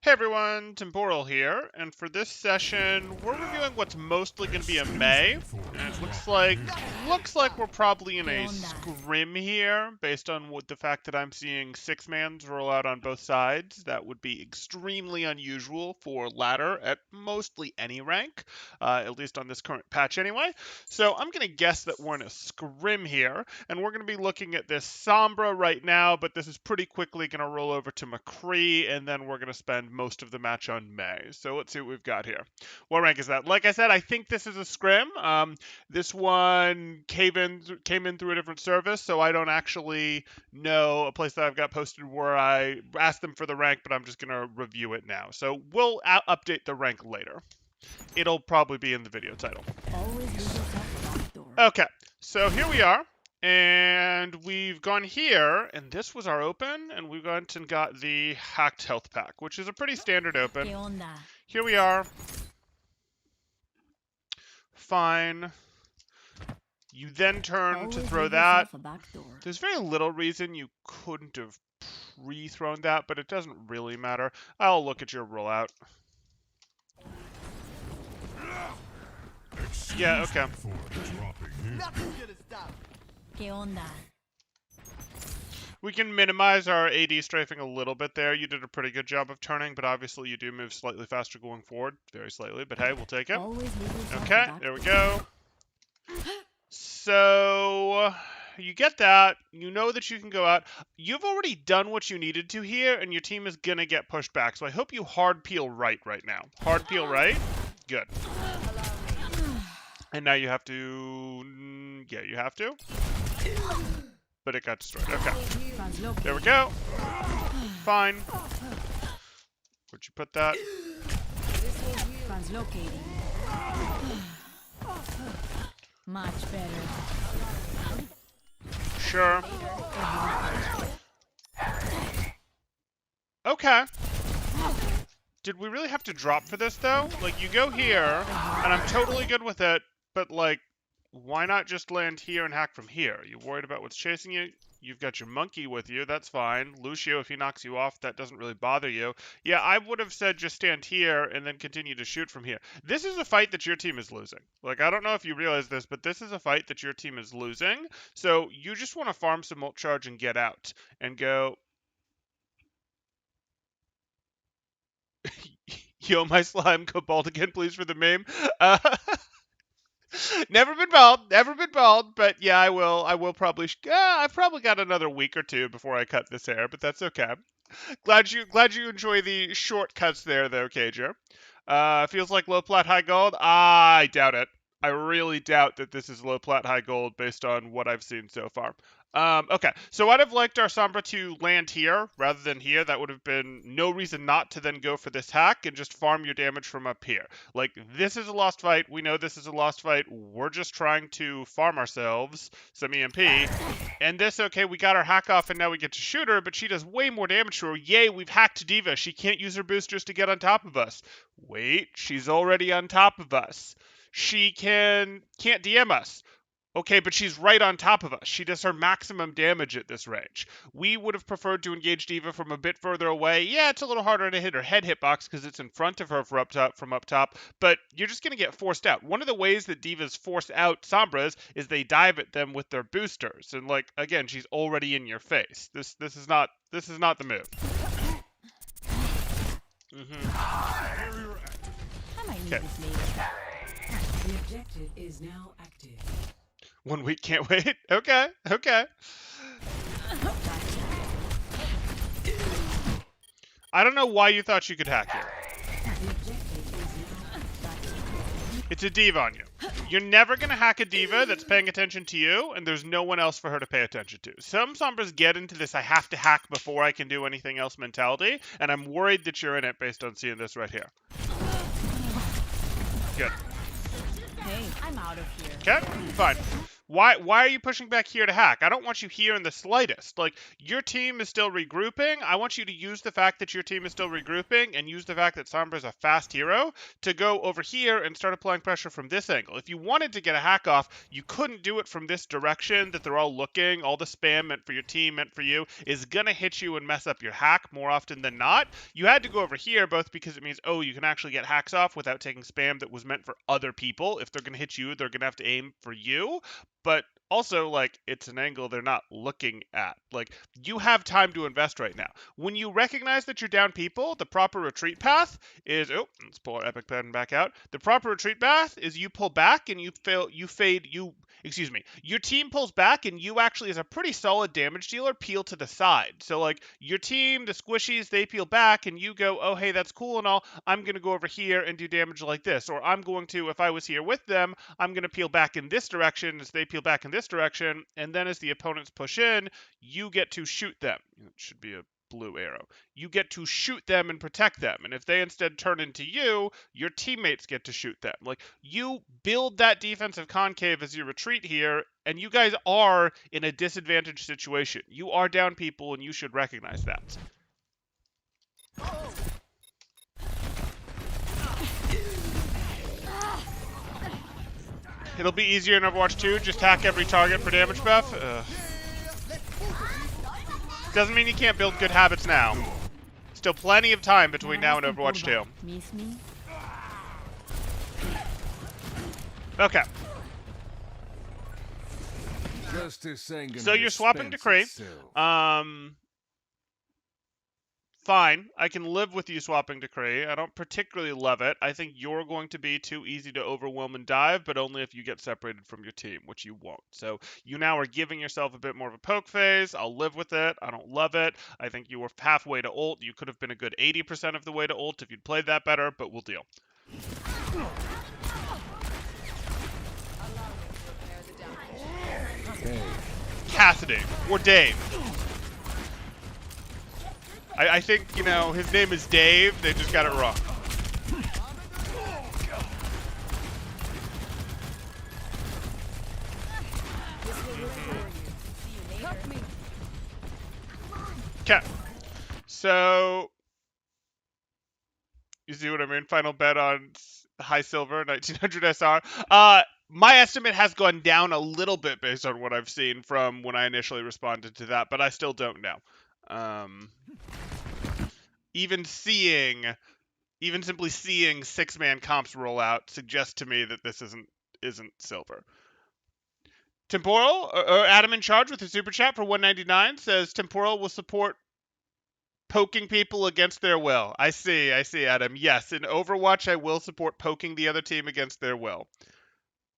Hey everyone, Temporal here, and for this session, we're reviewing what's mostly going to be a May, and it looks like we're probably in a scrim here, based on the fact that I'm seeing 6-mans roll out on both sides. That would be extremely unusual for ladder at mostly any rank, at least on this current patch anyway. So I'm going to guess that we're in a scrim here, and we're going to be looking at this Sombra right now, but this is pretty quickly going to roll over to McCree, and then we're going to spend most of the match on May. So let's see what we've got here. What rank is that? Like I said, I think this is a scrim. This one came in through a different service, so I don't actually know a place that I've got posted where I asked them for the rank, but I'm just going to review it now. So we'll update the rank later. It'll probably be in the video title. Okay, so here we are. And we've gone here, and this was our open, and we went and got the Hacked Health Pack, which is a pretty standard open. Here we are. Fine. You then turn to throw that. There's very little reason you couldn't have pre-thrown that, but it doesn't really matter. I'll look at your rollout. Yeah, okay. We can minimize our AD strafing a little bit there. You did a pretty good job of turning, but obviously you do move slightly faster going forward. Very slightly, but hey, we'll take it. Okay, there we go. So, you get that. You know that you can go out. You've already done what you needed to here, and your team is going to get pushed back. So I hope you hard peel right now. Hard peel right? Good. And now you have to... Yeah, you have to. But it got destroyed. Okay. There we go. Fine. Where'd you put that? Much better. Sure. Okay. Did we really have to drop for this, though? Like, you go here, and I'm totally good with it, but, like, why not just land here and hack from here? You worried about what's chasing you? You've got your monkey with you, that's fine. Lucio, if he knocks you off, that doesn't really bother you. Yeah, I would have said just stand here and then continue to shoot from here. This is a fight that your team is losing. Like, I don't know if you realize this, but this is a fight that your team is losing. So you just want to farm some ult charge and get out. And go... Yo, my slime, go bald again, please, for the meme. Never been bald, but yeah, I will probably, I've probably got another week or two before I cut this hair, but that's okay. Glad you enjoy the shortcuts there, though, Cager. Feels like low plat, high gold? I doubt it. I really doubt that this is low plat, high gold based on what I've seen so far. Okay, so I'd have liked our Sombra to land here rather than here. That would have been no reason not to then go for this hack and just farm your damage from up here. Like, this is a lost fight. We know this is a lost fight. We're just trying to farm ourselves some EMP. And this, okay, we got our hack off and now we get to shoot her, but she does way more damage to her. Yay, we've hacked D.Va. She can't use her boosters to get on top of us. Wait, she's already on top of us. She can't DM us. Okay, but she's right on top of us. She does her maximum damage at this range. We would have preferred to engage D.Va from a bit further away. Yeah, it's a little harder to hit her head hitbox because it's in front of her from up top, but you're just going to get forced out. One of the ways that D.Vas force out Sombras is they dive at them with their boosters. And, like, again, she's already in your face. This is not the move. Okay. The objective is now active. 1 week, can't wait. Okay. I don't know why you thought you could hack here. It's a D.Va on you. You're never going to hack a D.Va that's paying attention to you, and there's no one else for her to pay attention to. Some Sombras get into this I have to hack before I can do anything else mentality, and I'm worried that you're in it based on seeing this right here. Good. Hey, I'm out of here. Okay, fine. Why are you pushing back here to hack? I don't want you here in the slightest. Like, your team is still regrouping. I want you to use the fact that your team is still regrouping and use the fact that Sombra is a fast hero to go over here and start applying pressure from this angle. If you wanted to get a hack off, you couldn't do it from this direction that they're all looking. All the spam meant for your team, meant for you, is going to hit you and mess up your hack more often than not. You had to go over here both because it means, oh, you can actually get hacks off without taking spam that was meant for other people. If they're going to hit you, they're going to have to aim for you. But also, like, it's an angle they're not looking at. Like, you have time to invest right now. When you recognize that you're down people, the proper retreat path is, oh, let's pull our epic pen back out. The proper retreat path is you pull back and your team pulls back and you actually, as a pretty solid damage dealer, peel to the side. So, like, your team, the squishies, they peel back and you go, oh, hey, that's cool and all. I'm going to go over here and do damage like this. Or I'm going to, if I was here with them, I'm going to peel back in this direction as they peel back in this direction. And then as the opponents push in, you get to shoot them. It should be a blue arrow. You get to shoot them and protect them. And if they instead turn into you, your teammates get to shoot them. Like, you build that defensive concave as you retreat here, and you guys are in a disadvantaged situation. You are down people, and you should recognize that. It'll be easier in Overwatch 2. Just hack every target for damage buff. Doesn't mean you can't build good habits now. Still plenty of time between now and Overwatch 2. Miss me? Okay. So you're swapping Decree. Fine. I can live with you swapping Decree. I don't particularly love it. I think you're going to be too easy to overwhelm and dive, but only if you get separated from your team, which you won't. So you now are giving yourself a bit more of a poke phase. I'll live with it. I don't love it. I think you were halfway to ult. You could have been a good 80% of the way to ult if you'd played that better, but we'll deal. Cassidy or Dave. I think, you know, his name is Dave. They just got it wrong. Okay. So, you see what I mean? Final bet on high silver, 1900 SR. My estimate has gone down a little bit based on what I've seen from when I initially responded to that, but I still don't know. Even simply seeing 6-man comps roll out suggests to me that this isn't silver. Temporal, or Adam in Charge with a super chat for 199 says Temporal will support poking people against their will. I see, Adam. Yes, in Overwatch I will support poking the other team against their will.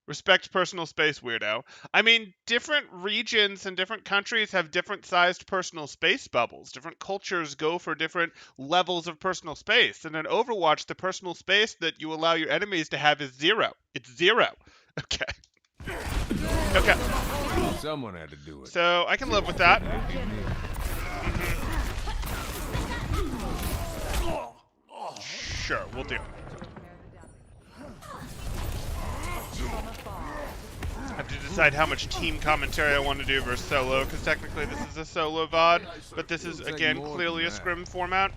Respect personal space, weirdo. I mean, different regions and different countries have different sized personal space bubbles. Different cultures go for different levels of personal space. And in Overwatch, the personal space that you allow your enemies to have is 0. It's 0. Okay. Okay. Someone had to do it. So I can live with that. Sure, we'll do. I have to decide how much team commentary I want to do versus solo, because technically this is a solo VOD, but this is, again, clearly a scrim format.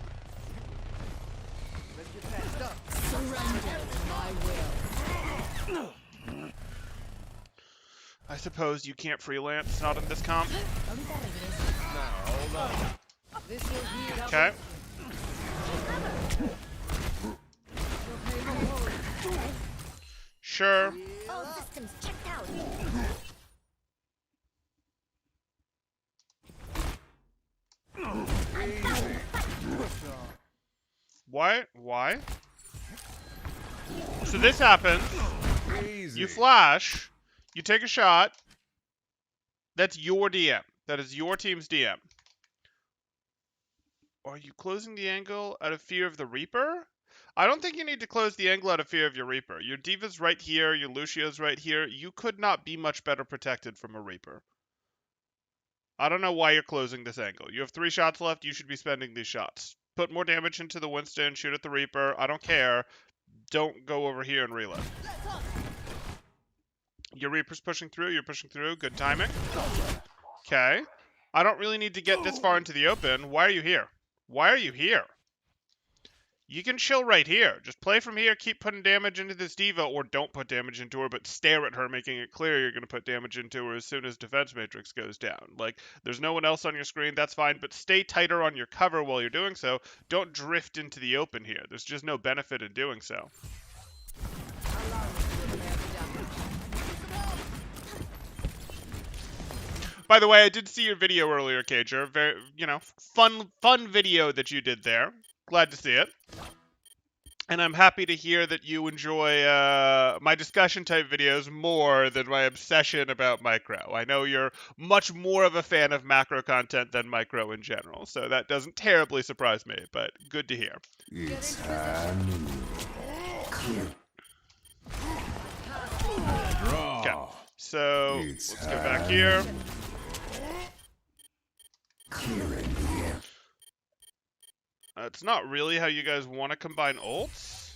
I suppose you can't freelance, not in this comp. Okay. Sure. Why? So this happens. You flash. You take a shot. That's your DM. That is your team's DM. Are you closing the angle out of fear of the Reaper? I don't think you need to close the angle out of fear of your Reaper. Your D.Va's right here. Your Lucio's right here. You could not be much better protected from a Reaper. I don't know why you're closing this angle. You have 3 shots left. You should be spending these shots. Put more damage into the Winston. Shoot at the Reaper. I don't care. Don't go over here and reload. Your Reaper's pushing through. You're pushing through. Good timing. Okay. I don't really need to get this far into the open. Why are you here? Why are you here? You can chill right here. Just play from here, keep putting damage into this diva, or don't put damage into her, but stare at her, making it clear you're going to put damage into her as soon as defense matrix goes down. Like, there's no one else on your screen, that's fine, but stay tighter on your cover while you're doing so. Don't drift into the open here. There's just no benefit in doing so. By the way, I did see your video earlier, Cager. Very, fun video that you did there. Glad to see it. And I'm happy to hear that you enjoy my discussion type videos more than my obsession about micro. I know you're much more of a fan of macro content than micro in general, so that doesn't terribly surprise me, but good to hear. It's Draw. Okay, so It's let's go back here. It's not really how you guys want to combine ults.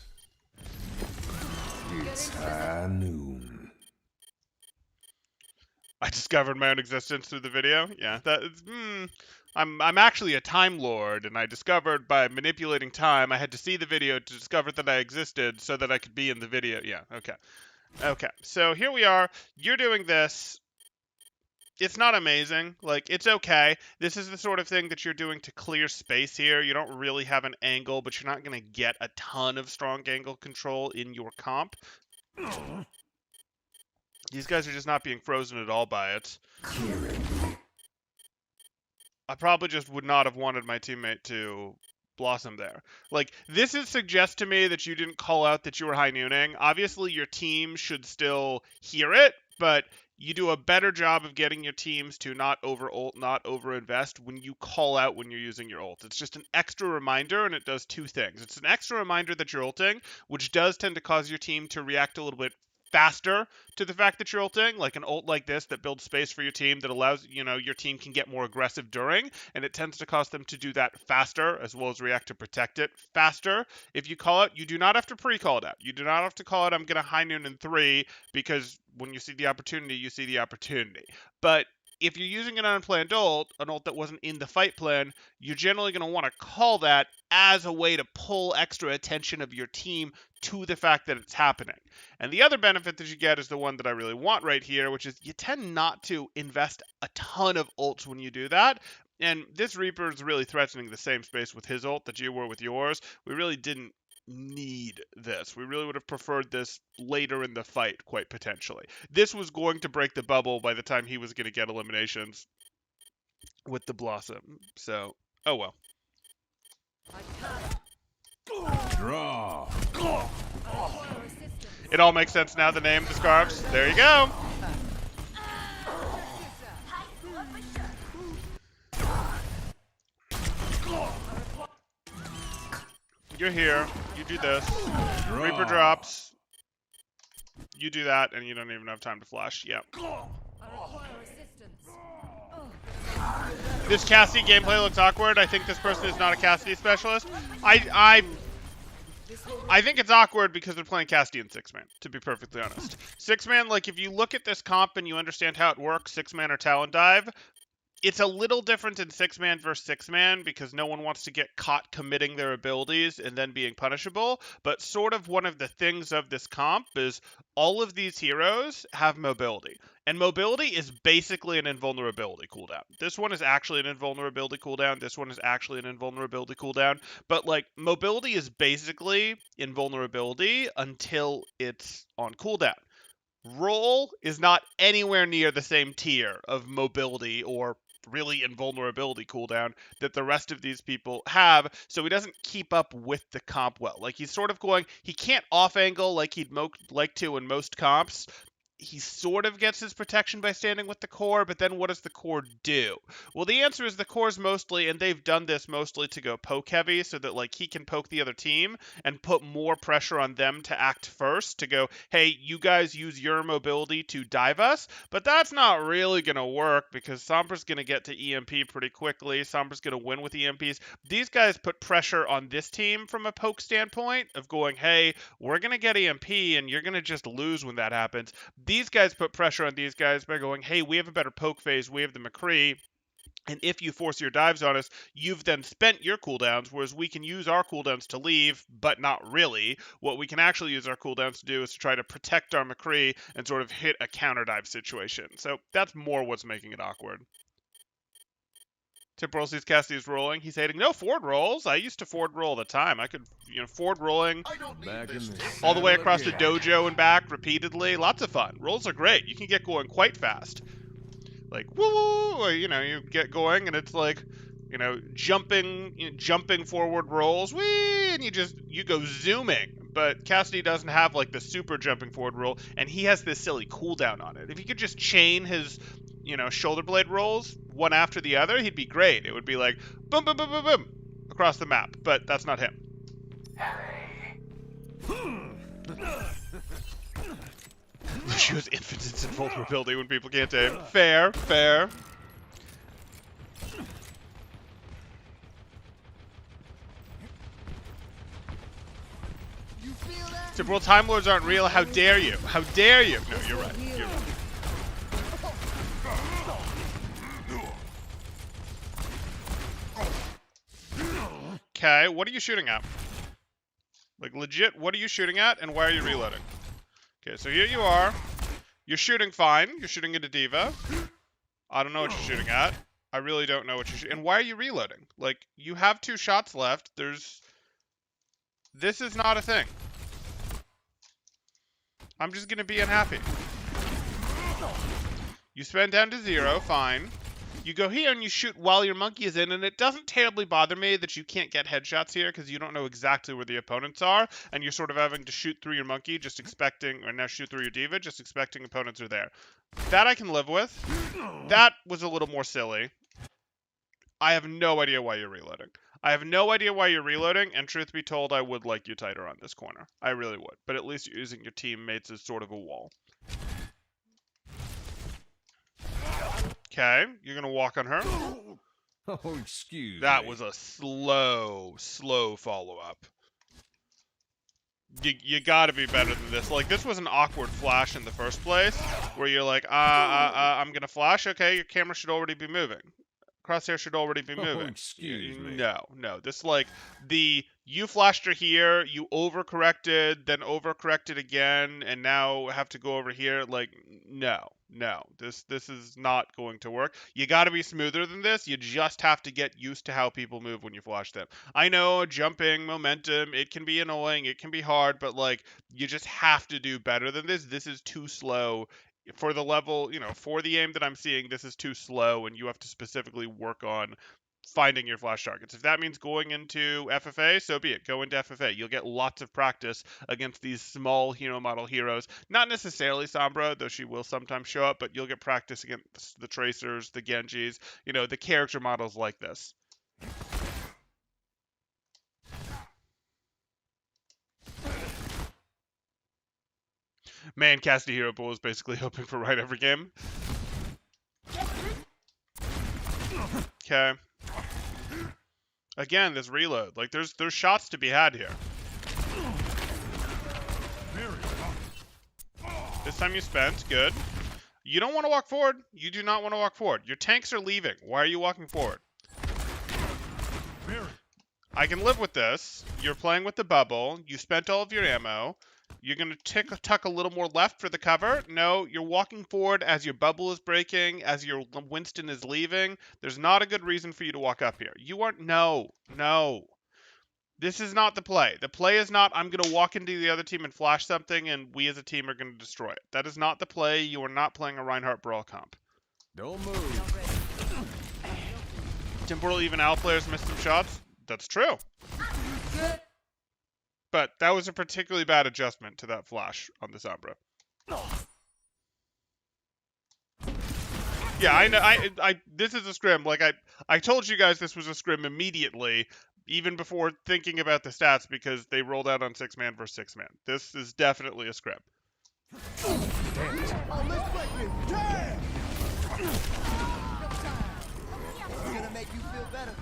It's high noon. I discovered my own existence through the video. Yeah, that is, I'm actually a Time Lord, and I discovered by manipulating time, I had to see the video to discover that I existed so that I could be in the video. Yeah, okay. Okay, so here we are. You're doing this. It's not amazing. Like, it's okay. This is the sort of thing that you're doing to clear space here. You don't really have an angle, but you're not going to get a ton of strong angle control in your comp. These guys are just not being frozen at all by it. I probably just would not have wanted my teammate to blossom there. Like, this suggests to me that you didn't call out that you were high nooning. Obviously, your team should still hear it, but you do a better job of getting your teams to not over-ult, not over-invest when you call out when you're using your ult. It's just an extra reminder, and it does two things. It's an extra reminder that you're ulting, which does tend to cause your team to react a little bit faster to the fact that you're ulting, like an ult like this that builds space for your team that allows, your team can get more aggressive during, and it tends to cause them to do that faster, as well as react to protect it faster. If you call it, you do not have to pre-call it out. You do not have to call it, I'm going to high noon in 3, because when you see the opportunity, you see the opportunity. But if you're using an unplanned ult, an ult that wasn't in the fight plan, you're generally going to want to call that as a way to pull extra attention of your team to the fact that it's happening. And the other benefit that you get is the one that I really want right here, which is you tend not to invest a ton of ults when you do that. And this Reaper is really threatening the same space with his ult that you were with yours. We really didn't need this. We really would have preferred this later in the fight, quite potentially. This was going to break the bubble by the time he was going to get eliminations with the Blossom. So, oh well. Draw. It all makes sense now, the name, the scarves. There you go. You're here. You do this. Draw. Reaper drops. You do that, and you don't even have time to flash. Yep. This Cassidy gameplay looks awkward. I think this person is not a Cassidy specialist. I think it's awkward because they're playing Cassidy in 6-man, to be perfectly honest. 6-man, like, if you look at this comp and you understand how it works, 6-man or Talon Dive, it's a little different in 6-man versus 6-man because no one wants to get caught committing their abilities and then being punishable. But sort of one of the things of this comp is all of these heroes have mobility. And mobility is basically an invulnerability cooldown. This one is actually an invulnerability cooldown. This one is actually an invulnerability cooldown. But, like, mobility is basically invulnerability until it's on cooldown. Roll is not anywhere near the same tier of mobility or really invulnerability cooldown that the rest of these people have, so he doesn't keep up with the comp well. Like, he's sort of going, he can't off angle like he'd like to in most comps. He sort of gets his protection by standing with the core, but then what does the core do? Well, the answer is the core's mostly, and they've done this mostly to go poke heavy so that, like, he can poke the other team and put more pressure on them to act first, to go, hey, you guys use your mobility to dive us, but that's not really going to work because Sombra's going to get to EMP pretty quickly. Sombra's going to win with EMPs. These guys put pressure on this team from a poke standpoint of going, hey, we're going to get EMP and you're going to just lose when that happens. These guys put pressure on these guys by going, hey, we have a better poke phase, we have the McCree, and if you force your dives on us, you've then spent your cooldowns, whereas we can use our cooldowns to leave, but not really. What we can actually use our cooldowns to do is to try to protect our McCree and sort of hit a counter dive situation. So that's more what's making it awkward. Temporal sees Cassidy's rolling. He's hating, no forward rolls. I used to forward roll all the time. I could, forward rolling Back in the all the way saddle across the again. dojo and back repeatedly. Lots of fun. Rolls are great. You can get going quite fast. Like, woo, or, you get going and it's like, jumping forward rolls, whee, and you go zooming. But Cassidy doesn't have like the super jumping forward roll, and he has this silly cooldown on it. If he could just chain his, shoulder blade rolls one after the other, he'd be great. It would be like boom, boom, boom, boom, boom across the map, but that's not him. She has infinite invulnerability when people can't aim. Fair, fair. Temporal Time Lords aren't real. How dare you? How dare you? No, you're right. You're right. Okay, what are you shooting at? Like, legit, what are you shooting at, and why are you reloading? Okay, so here you are. You're shooting fine. You're shooting at a diva. I don't know what you're shooting at. I really don't know what you're shooting. And why are you reloading? Like, you have 2 shots left. This is not a thing. I'm just gonna be unhappy. You spend down to 0, fine. You go here and you shoot while your monkey is in, and it doesn't terribly bother me that you can't get headshots here because you don't know exactly where the opponents are, and you're sort of having to shoot through your monkey, just expecting, or now shoot through your diva, just expecting opponents are there. That I can live with. That was a little more silly. I have no idea why you're reloading. I have no idea why you're reloading, and truth be told, I would like you tighter on this corner. I really would, but at least you're using your teammates as sort of a wall. Okay, you're gonna walk on her. Oh, excuse That me. was a slow follow-up. You gotta be better than this. Like, this was an awkward flash in the first place, where you're like, I'm gonna flash. Okay, your camera should already be moving. Crosshair should already be moving. Oh, excuse me. No. This, like, you flashed her here, you overcorrected, then overcorrected again, and now have to go over here. Like, no. This is not going to work. You gotta be smoother than this. You just have to get used to how people move when you flash them. I know, jumping, momentum, it can be annoying, it can be hard, but, like, you just have to do better than this. This is too slow. For the level, for the aim that I'm seeing, this is too slow, and you have to specifically work on finding your flash targets. If that means going into FFA, so be it. Go into FFA. You'll get lots of practice against these small hero model heroes. Not necessarily Sombra, though she will sometimes show up, but you'll get practice against the Tracers, the Genjis, the character models like this. Man, Cassidy Hero Bull is basically hoping for right every game. Okay. Again, this reload. Like, there's shots to be had here. This time you spent. Good. You don't want to walk forward. You do not want to walk forward. Your tanks are leaving. Why are you walking forward? I can live with this. You're playing with the bubble. You spent all of your ammo. You're going to tuck a little more left for the cover. No, you're walking forward as your bubble is breaking, as your Winston is leaving. There's not a good reason for you to walk up here. You aren't... No. This is not the play. The play is not, I'm going to walk into the other team and flash something, and we as a team are going to destroy it. That is not the play. You are not playing a Reinhardt Brawl comp. Don't move. Temporal even Al players missed some shots. That's true. But that was a particularly bad adjustment to that flash on the Sombra. Yeah, I know. This is a scrim. Like, I told you guys this was a scrim immediately, even before thinking about the stats, because they rolled out on 6-man versus 6-man. This is definitely a scrim. Gonna make you feel better.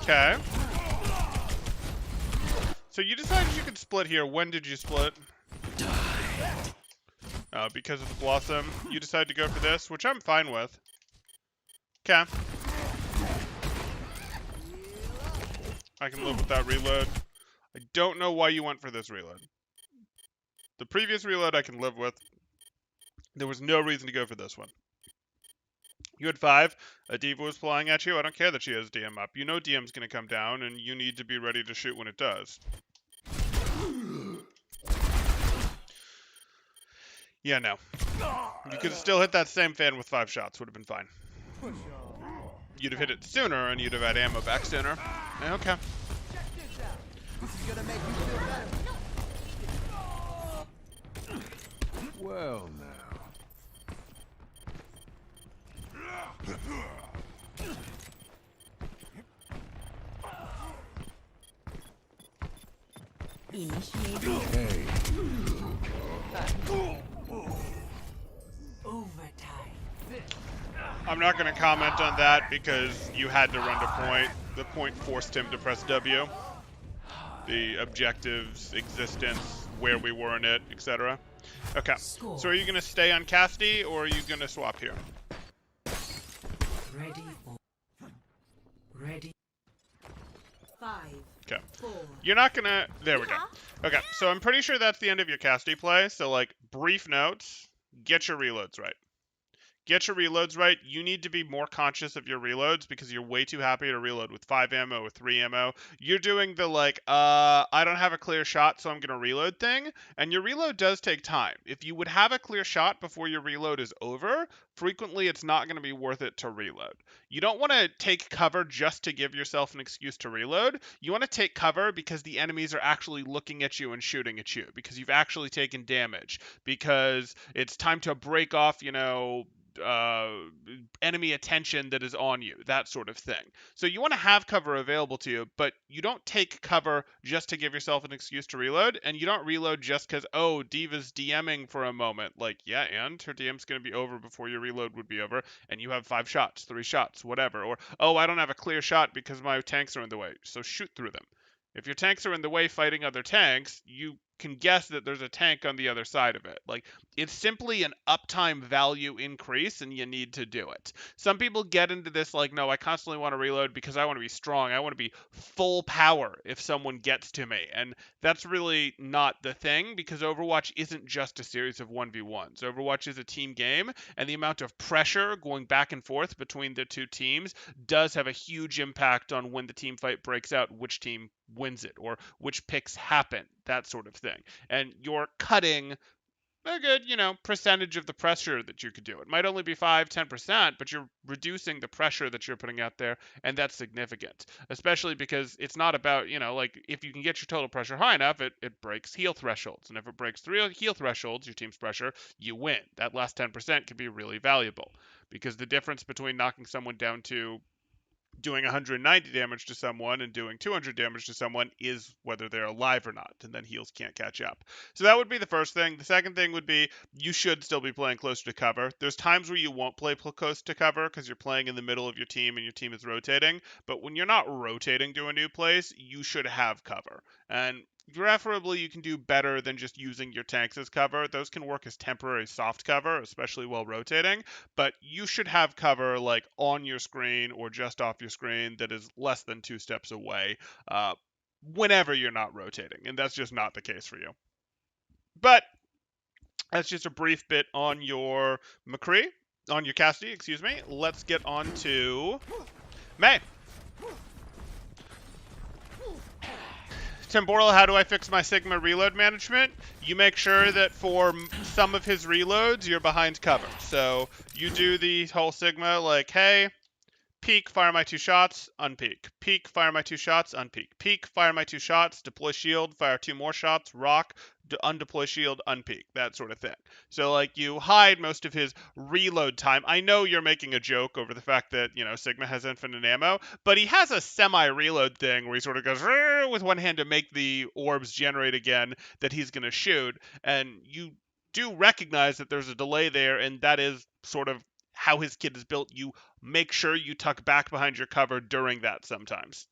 Okay. So you decided you could split here. When did you split? Because of the Blossom. You decided to go for this, which I'm fine with. Okay. I can live with that reload. I don't know why you went for this reload. The previous reload I can live with. There was no reason to go for this one. You had 5. A diva was flying at you. I don't care that she has DM up. You know DM's going to come down, and you need to be ready to shoot when it does. Yeah, no. You could have still hit that same fan with 5 shots. Would have been fine. You'd have hit it sooner, and you'd have had ammo back sooner. Okay. This is gonna make you feel better. Well, now. Initiating. Hey. Overtime. I'm not going to comment on that because you had to run to point. The point forced him to press W. The objectives, existence, where we were in it, etc. Okay. So are you going to stay on Cassidy or are you going to swap here? Ready. 5. Okay. 4. You're not going to... There we go. Okay, so I'm pretty sure that's the end of your Cassidy play. So, like, brief notes. Get your reloads right. Get your reloads right. You need to be more conscious of your reloads because you're way too happy to reload with 5 ammo, with 3 ammo. You're doing the, like, I don't have a clear shot, so I'm going to reload thing. And your reload does take time. If you would have a clear shot before your reload is over, frequently it's not going to be worth it to reload. You don't want to take cover just to give yourself an excuse to reload. You want to take cover because the enemies are actually looking at you and shooting at you, because you've actually taken damage, because it's time to break off, you know, enemy attention that is on you, that sort of thing. So you want to have cover available to you, but you don't take cover just to give yourself an excuse to reload, and you don't reload just because, oh, Diva's DMing for a moment. Like, yeah, and her DM's going to be over before your reload would be over, and you have 5 shots, 3 shots, whatever. Or, oh, I don't have a clear shot because my tanks are in the way, so shoot through them. If your tanks are in the way fighting other tanks, you can guess that there's a tank on the other side of it. Like, it's simply an uptime value increase, and you need to do it. Some people get into this like, no, I constantly want to reload because I want to be strong. I want to be full power if someone gets to me. And that's really not the thing, because Overwatch isn't just a series of 1v1s. Overwatch is a team game, and the amount of pressure going back and forth between the two teams does have a huge impact on when the team fight breaks out, which team wins it, or which picks happen, that sort of thing. And you're cutting a good, you know, percentage of the pressure that you could do. It might only be 5-10%, but you're reducing the pressure that you're putting out there, and that's significant. Especially because it's not about, you know, like, if you can get your total pressure high enough, it breaks heal thresholds. And if it breaks 3 heal thresholds, your team's pressure, you win. That last 10% can be really valuable, because the difference between knocking someone down to doing 190 damage to someone and doing 200 damage to someone is whether they're alive or not, and then heals can't catch up. So that would be the first thing. The second thing would be you should still be playing closer to cover. There's times where you won't play close to cover because you're playing in the middle of your team and your team is rotating, but when you're not rotating to a new place, you should have cover. And preferably you can do better than just using your tanks as cover. Those can work as temporary soft cover, especially while rotating, but you should have cover like on your screen or just off your screen that is less than 2 steps away whenever you're not rotating, and that's just not the case for you. But that's just a brief bit on your McCree, on your Cassidy, excuse me. Let's get on to Mei. Temporal, how do I fix my Sigma reload management? You make sure that for some of his reloads, you're behind cover. So you do the whole Sigma like, hey, peek, fire my 2 shots, unpeek. Peek, fire my 2 shots, unpeek. Peek, fire my 2 shots, deploy shield, fire 2 more shots, rock, undeploy shield, unpeek, that sort of thing. So, like, you hide most of his reload time. I know you're making a joke over the fact that, you know, Sigma has infinite ammo, but he has a semi-reload thing where he sort of goes with one hand to make the orbs generate again that he's going to shoot, and you do recognize that there's a delay there, and that is sort of how his kit is built. You make sure you tuck back behind your cover during that sometimes.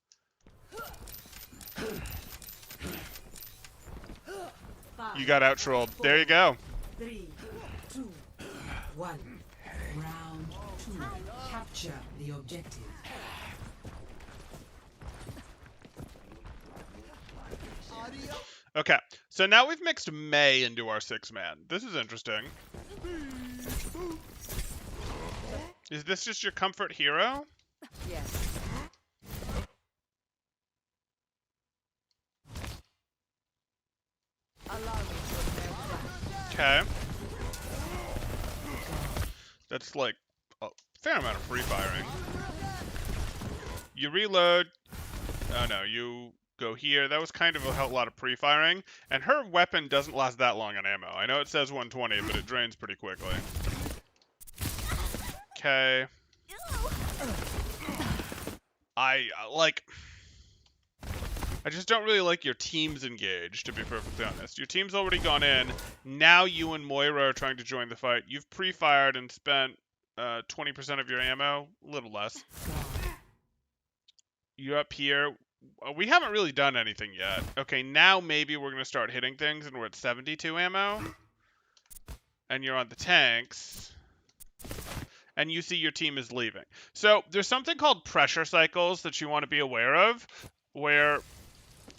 You got out-trolled. There you go. 3, 2, 1. Round 2. Capture the objective. Okay, so now we've mixed Mei into our 6-man. This is interesting. Is this just your comfort hero? Yes. Allow me to Okay. That's like a fair amount of free firing. You reload. Oh no, you go here. That was kind of a lot of pre-firing. And her weapon doesn't last that long on ammo. I know it says 120, but it drains pretty quickly. Okay. I just don't really like your team's engaged, to be perfectly honest. Your team's already gone in. Now you and Moira are trying to join the fight. You've pre-fired and spent 20% of your ammo. A little less. You're up here. We haven't really done anything yet. Okay, now maybe we're going to start hitting things, and we're at 72 ammo. And you're on the tanks. And you see your team is leaving. So there's something called pressure cycles that you want to be aware of, where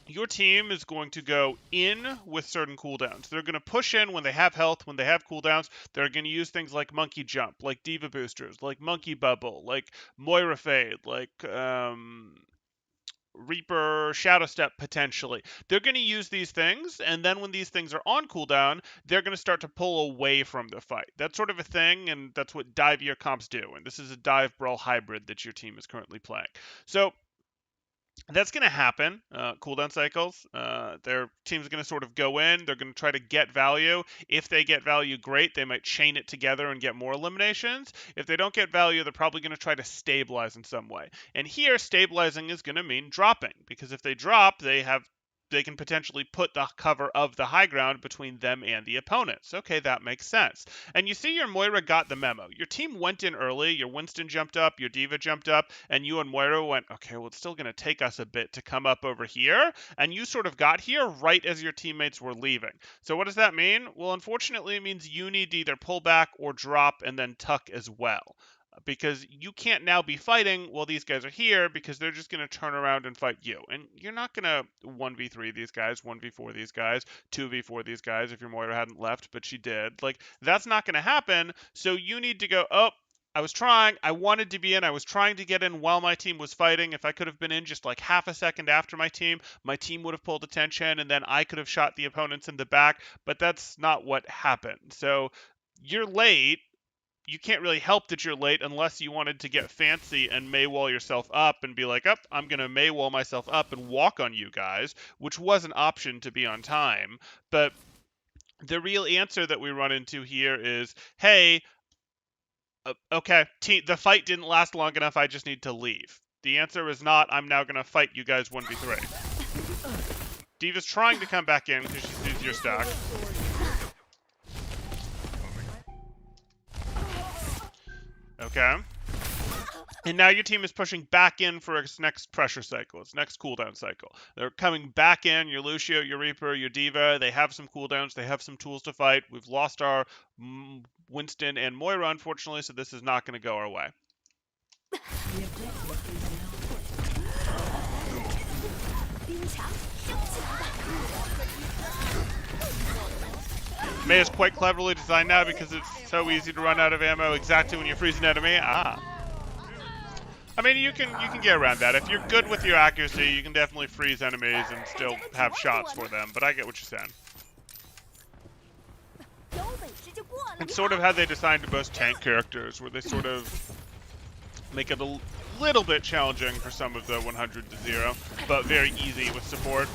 your team is going to go in with certain cooldowns. They're going to push in when they have health, when they have cooldowns. They're going to use things like Monkey Jump, like Diva Boosters, like Monkey Bubble, like Moira Fade, like Reaper, Shadow Step, potentially. They're going to use these things, and then when these things are on cooldown, they're going to start to pull away from the fight. That's sort of a thing, and that's what dive-year comps do, and this is a dive brawl hybrid that your team is currently playing. So that's going to happen, cooldown cycles. Their team's going to sort of go in. They're going to try to get value. If they get value, great. They might chain it together and get more eliminations. If they don't get value, they're probably going to try to stabilize in some way. And here, stabilizing is going to mean dropping, because if they drop, they can potentially put the cover of the high ground between them and the opponents. Okay, that makes sense. And you see your Moira got the memo. Your team went in early, your Winston jumped up, your Diva jumped up, and you and Moira went, okay, well, it's still going to take us a bit to come up over here. And you sort of got here right as your teammates were leaving. So what does that mean? Well, unfortunately, it means you need to either pull back or drop and then tuck as well. Because you can't now be fighting while these guys are here, because they're just going to turn around and fight you. And you're not going to 1v3 these guys, 1v4 these guys, 2v4 these guys if your Moira hadn't left, but she did. Like, that's not going to happen. So you need to go, oh, I was trying. I wanted to be in. I was trying to get in while my team was fighting. If I could have been in just like half a second after my team would have pulled attention, and then I could have shot the opponents in the back. But that's not what happened. So you're late. You can't really help that you're late unless you wanted to get fancy and Maywall yourself up and be like, I'm going to Maywall myself up and walk on you guys, which was an option to be on time. But the real answer that we run into here is, hey, okay, the fight didn't last long enough, I just need to leave. The answer is not, I'm now going to fight you guys 1v3. Diva's trying to come back in because she sees your stack. Okay. And now your team is pushing back in for its next pressure cycle, its next cooldown cycle. They're coming back in, your Lucio, your Reaper, your Diva. They have some cooldowns. They have some tools to fight. We've lost our Winston and Moira, unfortunately, so this is not going to go our way. The objective is now. Mei is quite cleverly designed now because it's so easy to run out of ammo exactly when you're freezing an enemy. I mean, you can get around that. If you're good with your accuracy, you can definitely freeze enemies and still have shots for them, but I get what you're saying. It's sort of how they designed most tank characters, where they sort of make it a little bit challenging for some of the 100 to 0, but very easy with support.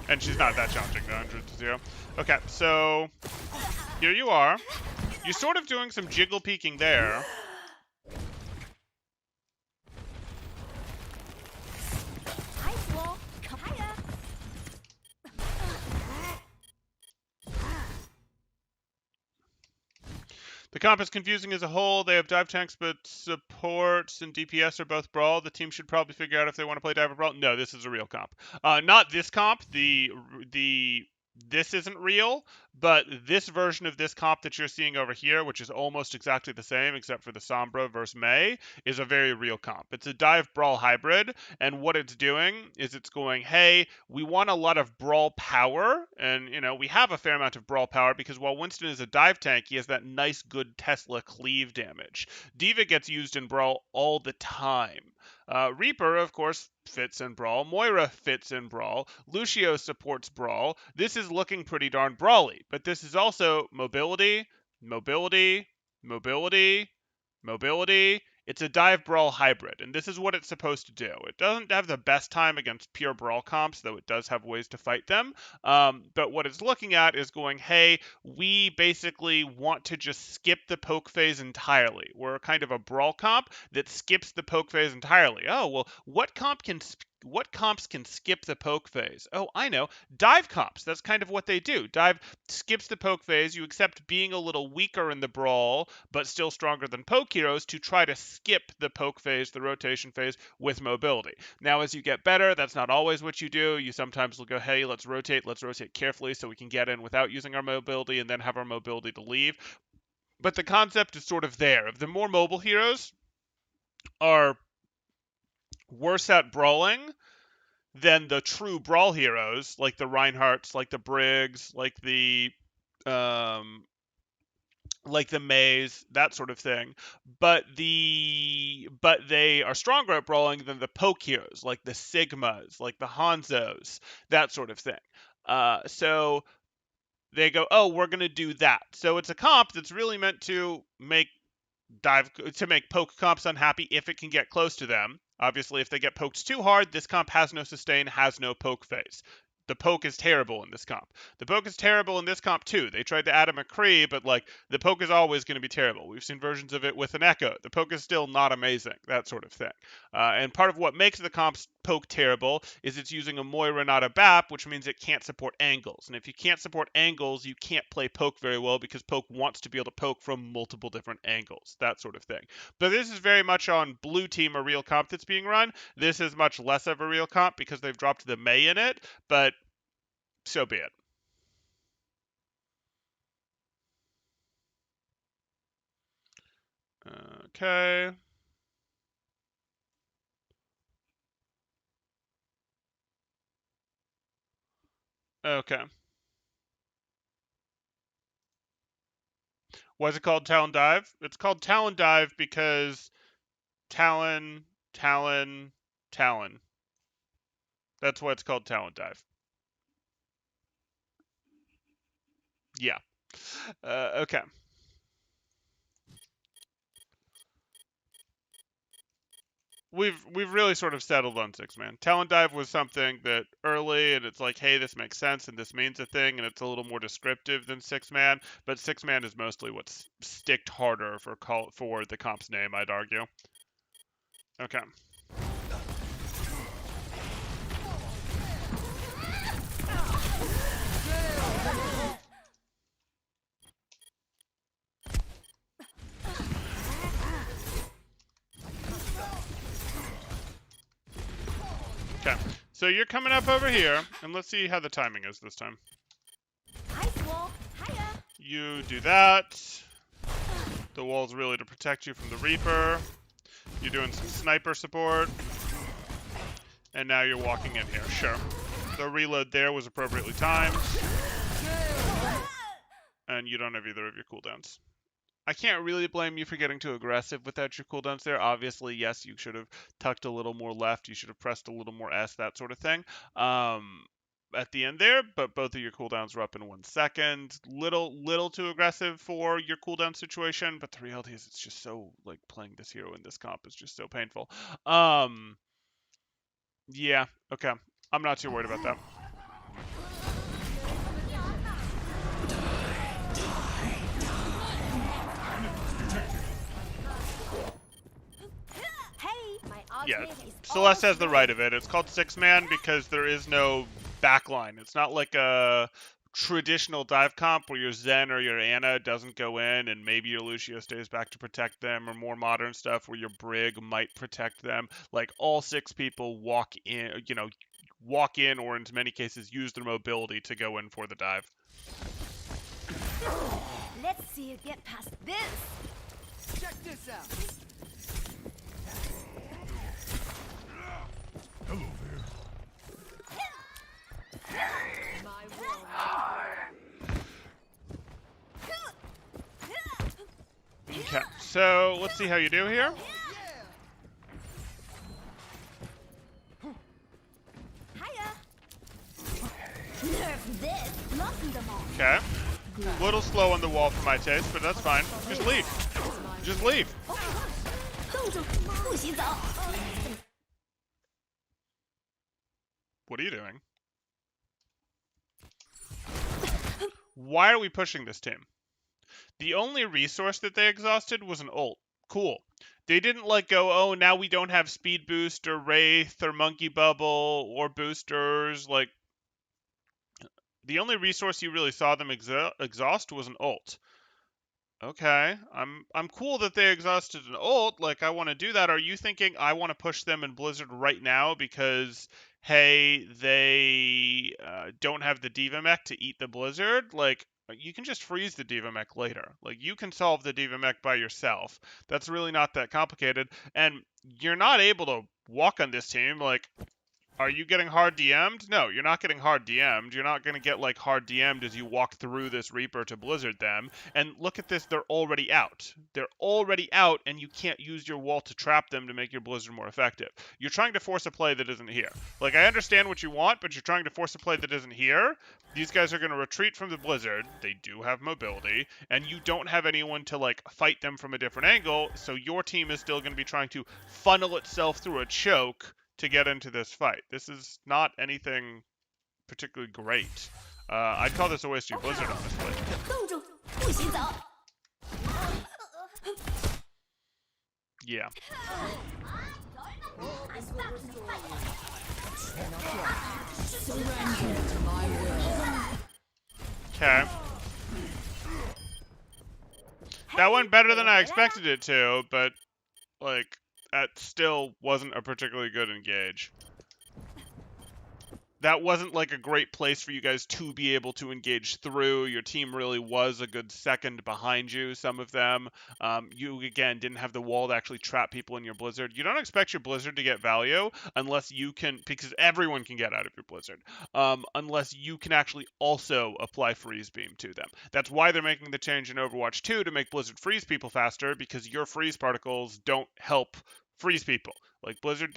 And she's not that challenging, the 100 to 0. Okay, so here you are. You're sort of doing some jiggle peeking there. The comp is confusing as a whole. They have dive tanks, but supports and DPS are both brawl. The team should probably figure out if they want to play dive or brawl. No, this is a real comp. Not this comp. This isn't real, but this version of this comp that you're seeing over here, which is almost exactly the same except for the Sombra versus Mei, is a very real comp. It's a dive brawl hybrid, and what it's doing is it's going, hey, we want a lot of brawl power, and we have a fair amount of brawl power because while Winston is a dive tank, he has that nice good Tesla cleave damage. D.Va gets used in brawl all the time. Reaper, of course, fits in Brawl. Moira fits in Brawl. Lucio supports Brawl. This is looking pretty darn brawly, but this is also mobility, mobility, mobility, mobility. It's a dive brawl hybrid, and this is what it's supposed to do. It doesn't have the best time against pure brawl comps, though it does have ways to fight them. But what it's looking at is going, hey, we basically want to just skip the poke phase entirely. We're kind of a brawl comp that skips the poke phase entirely. Oh, well, what comps can skip the poke phase? Oh, I know. Dive comps. That's kind of what they do. Dive skips the poke phase. You accept being a little weaker in the brawl, but still stronger than poke heroes to try to skip the poke phase, the rotation phase, with mobility. Now, as you get better, that's not always what you do. You sometimes will go, hey, let's rotate carefully so we can get in without using our mobility and then have our mobility to leave. But the concept is sort of there. The more mobile heroes are worse at brawling than the true brawl heroes, like the Reinhardts, like the Briggs, like the Meis, that sort of thing. But they are stronger at brawling than the poke heroes, like the Sigmas, like the Hanzos, that sort of thing. So they go, oh, we're gonna do that. So it's a comp that's really meant to make poke comps unhappy if it can get close to them. Obviously, if they get poked too hard, this comp has no sustain, has no poke phase. The poke is terrible in this comp. The poke is terrible in this comp too. They tried to add a McCree, but the poke is always going to be terrible. We've seen versions of it with an Echo. The poke is still not amazing, that sort of thing. And part of what makes the comp's poke terrible is it's using a Moira, not a BAP, which means it can't support angles. And if you can't support angles, you can't play poke very well because poke wants to be able to poke from multiple different angles, that sort of thing. But this is very much on blue team, a real comp that's being run. This is much less of a real comp because they've dropped the Mei in it, but so be it. Okay. Okay. Why is it called Talon Dive? It's called Talon Dive because Talon. That's why it's called Talon Dive. Yeah. Okay. We've really sort of settled on 6-man. Talon Dive was something that early, and it's like, hey, this makes sense, and this means a thing, and it's a little more descriptive than 6-man, but 6-man is mostly what's sticked harder for the comp's name, I'd argue. Okay. Okay, so you're coming up over here, and let's see how the timing is this time. Ice wall. Hiya. You do that. The wall's really to protect you from the Reaper. You're doing some sniper support. And now you're walking in here, sure. The reload there was appropriately timed. And you don't have either of your cooldowns. I can't really blame you for getting too aggressive without your cooldowns there. Obviously, yes, you should have tucked a little more left. You should have pressed a little more S, that sort of thing. At the end there, but both of your cooldowns were up in 1 second. Little too aggressive for your cooldown situation, but the reality is it's just so, playing this hero in this comp is just so painful. Yeah, okay. I'm not too worried about that. Yeah, Celeste has the right of it. It's called 6-man because there is no backline. It's not like a traditional dive comp where your Zen or your Ana doesn't go in and maybe your Lucio stays back to protect them, or more modern stuff where your Brig might protect them. Like all 6 people walk in, or in many cases use their mobility to go in for the dive. Let's see you get past this. Check this out. My world. Okay, so let's see how you do here. Hiya. Nerf this. Blocking them all. Okay. A little slow on the wall for my taste, but that's fine. Just leave. Just leave. 冻住，不许走。 What are you doing? Why are we pushing this team? The only resource that they exhausted was an ult. Cool. They didn't go, oh, now we don't have speed boost or wraith or monkey bubble or boosters. Like, the only resource you really saw them exhaust was an ult. Okay, I'm cool that they exhausted an ult. Like, I want to do that. Are you thinking I want to push them in Blizzard right now because, hey, they don't have the D.Va mech to eat the Blizzard? Like, you can just freeze the D.Va mech later. Like, you can solve the D.Va mech by yourself. That's really not that complicated. And you're not able to walk on this team. Like, are you getting hard DM'd? No, you're not getting hard DM'd. You're not going to get, hard DM'd as you walk through this Reaper to Blizzard them. And look at this, they're already out. They're already out, and you can't use your wall to trap them to make your Blizzard more effective. You're trying to force a play that isn't here. Like, I understand what you want, but you're trying to force a play that isn't here. These guys are going to retreat from the Blizzard. They do have mobility, and you don't have anyone to, fight them from a different angle, so your team is still going to be trying to funnel itself through a choke to get into this fight. This is not anything particularly great. I'd call this a waste of your Blizzard, honestly. 冻住，不许走。 Yeah. Okay. That went better than I expected it to, but, that still wasn't a particularly good engage. That wasn't a great place for you guys to be able to engage through. Your team really was a good second behind you, some of them. You, again, didn't have the wall to actually trap people in your Blizzard. You don't expect your Blizzard to get value unless you can, because everyone can get out of your Blizzard, unless you can actually also apply Freeze Beam to them. That's why they're making the change in Overwatch 2 to make Blizzard freeze people faster, because your freeze particles don't help freeze people. Blizzard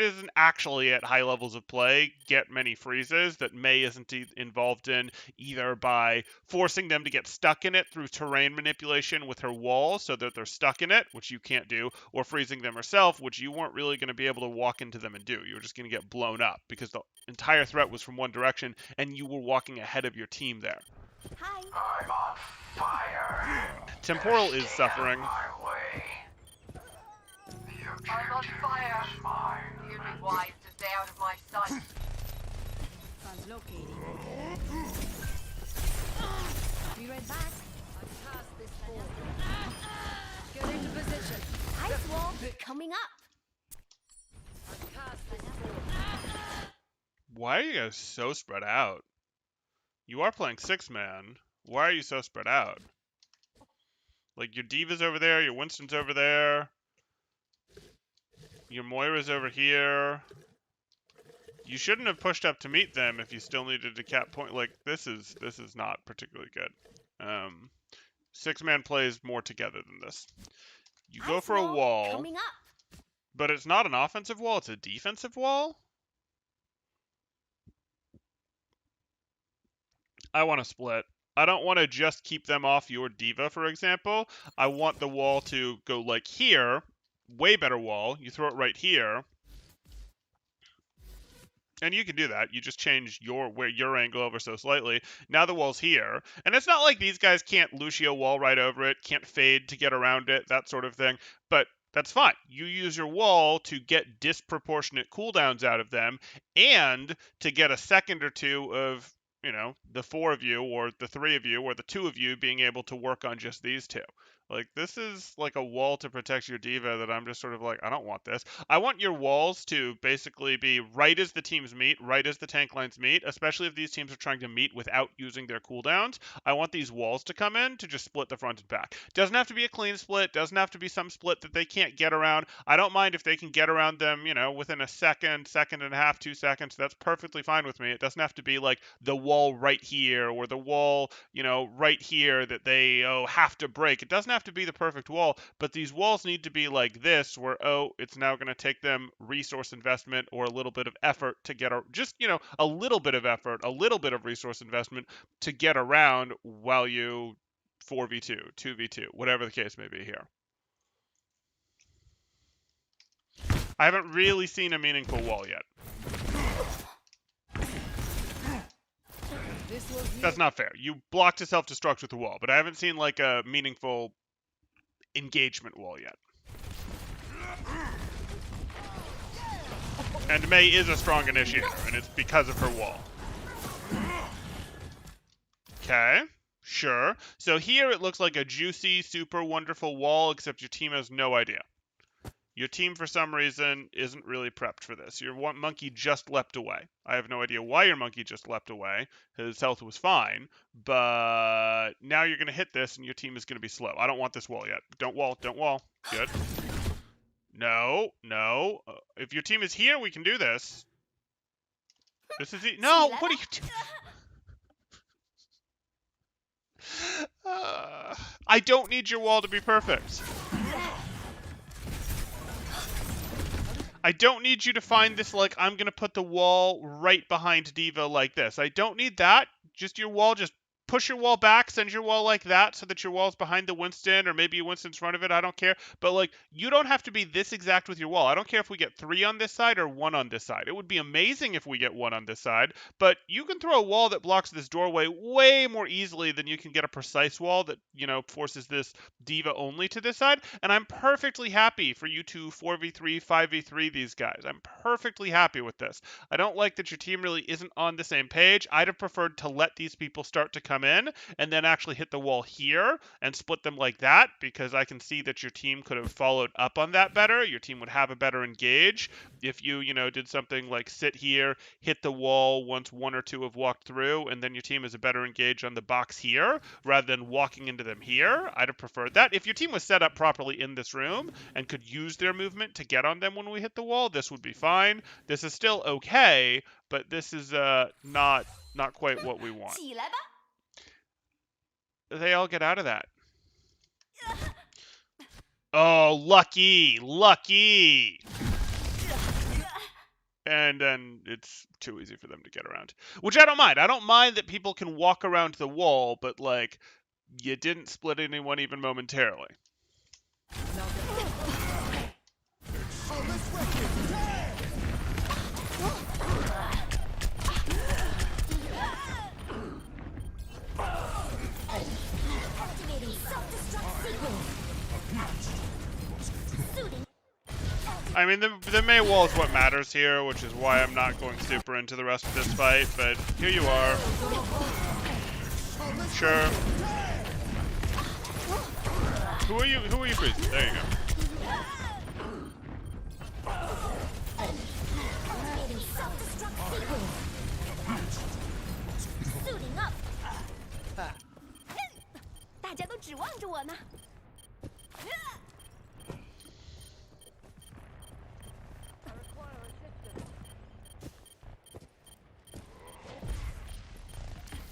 isn't actually at high levels of play get many freezes that Mei isn't involved in, either by forcing them to get stuck in it through terrain manipulation with her wall so that they're stuck in it, which you can't do, or freezing them herself, which you weren't really going to be able to walk into them and do. You were just going to get blown up because the entire threat was from one direction and you were walking ahead of your team there. Hi. I'm on fire. Temporal is suffering. I'm on fire. You'd be wise to stay out of my sight. Translocating. Be right back. I cast this forward. Get into position. Ice wall coming up. I cast this forward. Why are you guys so spread out? You are playing 6-man. Why are you so spread out? Your D.Va's over there, your Winston's over there. Your Moira's over here. You shouldn't have pushed up to meet them if you still needed to cap point. This is not particularly good. 6-man plays more together than this. You go Ice for a wall, coming up. but it's not an offensive wall, it's a defensive wall? I want to split. I don't want to just keep them off your D.Va, for example. I want the wall to go here. Way better wall. You throw it right here. And you can do that. You just change your angle over so slightly. Now the wall's here. And it's not like these guys can't Lucio wall right over it, can't fade to get around it, that sort of thing. But that's fine. You use your wall to get disproportionate cooldowns out of them and to get a second or two of you know, the 4 of you or the 3 of you or the 2 of you being able to work on just these 2. Like, this is like a wall to protect your diva that I'm just sort of like, I don't want this. I want your walls to basically be right as the teams meet, right as the tank lines meet, especially if these teams are trying to meet without using their cooldowns. I want these walls to come in to just split the front and back. Doesn't have to be a clean split, doesn't have to be some split that they can't get around. I don't mind if they can get around them, you know, within a second, second and a half, 2 seconds. That's perfectly fine with me. It doesn't have to be like the wall right here or the wall, you know, right here that they have to break. It doesn't have to be the perfect wall, but these walls need to be like this where it's now going to take them resource investment or a little bit of effort to get just, you know, a little bit of effort, a little bit of resource investment to get around while you 4v2, 2v2, whatever the case may be here. I haven't really seen a meaningful wall yet. That's not fair. You blocked to self-destruct with the wall, but I haven't seen like a meaningful engagement wall yet. And Mei is a strong initiator, and it's because of her wall. Okay, sure. So here it looks like a juicy, super wonderful wall, except your team has no idea. Your team, for some reason, isn't really prepped for this. Your monkey just leapt away. I have no idea why your monkey just leapt away. His health was fine, but now you're going to hit this, and your team is going to be slow. I don't want this wall yet. Don't wall. Don't wall. Good. No, no. If your team is here, we can do this. This is it. No, what are you doing? I don't need your wall to be perfect. I don't need you to find this, like, I'm going to put the wall right behind D.Va like this. I don't need that. Just your wall, just push your wall back, send your wall like that so that your wall's behind the Winston, or maybe Winston's in front of it, I don't care. But, like, you don't have to be this exact with your wall. I don't care if we get 3 on this side or 1 on this side. It would be amazing if we get 1 on this side, but you can throw a wall that blocks this doorway way more easily than you can get a precise wall that, you know, forces this D.Va only to this side, and I'm perfectly happy for you to 4v3, 5v3 these guys. I'm perfectly happy with this. I don't like that your team really isn't on the same page. I'd have preferred to let these people start to come in and then actually hit the wall here and split them like that, because I can see that your team could have followed up on that better. Your team would have a better engage if you, you know, did something like sit here, hit the wall once 1 or 2 have walked through, and then your team is a better engage on the box here rather than walking into them here. I'd have preferred that. If your team was set up properly in this room and could use their movement to get on them when we hit the wall, this would be fine. This is still okay, but this is not quite what we want. They all get out of that. Oh, lucky, lucky. And then it's too easy for them to get around, which I don't mind. I don't mind that people can walk around the wall, but like, you didn't split anyone even momentarily. I mean, the Mei wall is what matters here, which is why I'm not going super into the rest of this fight, but here you are. Sure. Who are you freezing? There you go.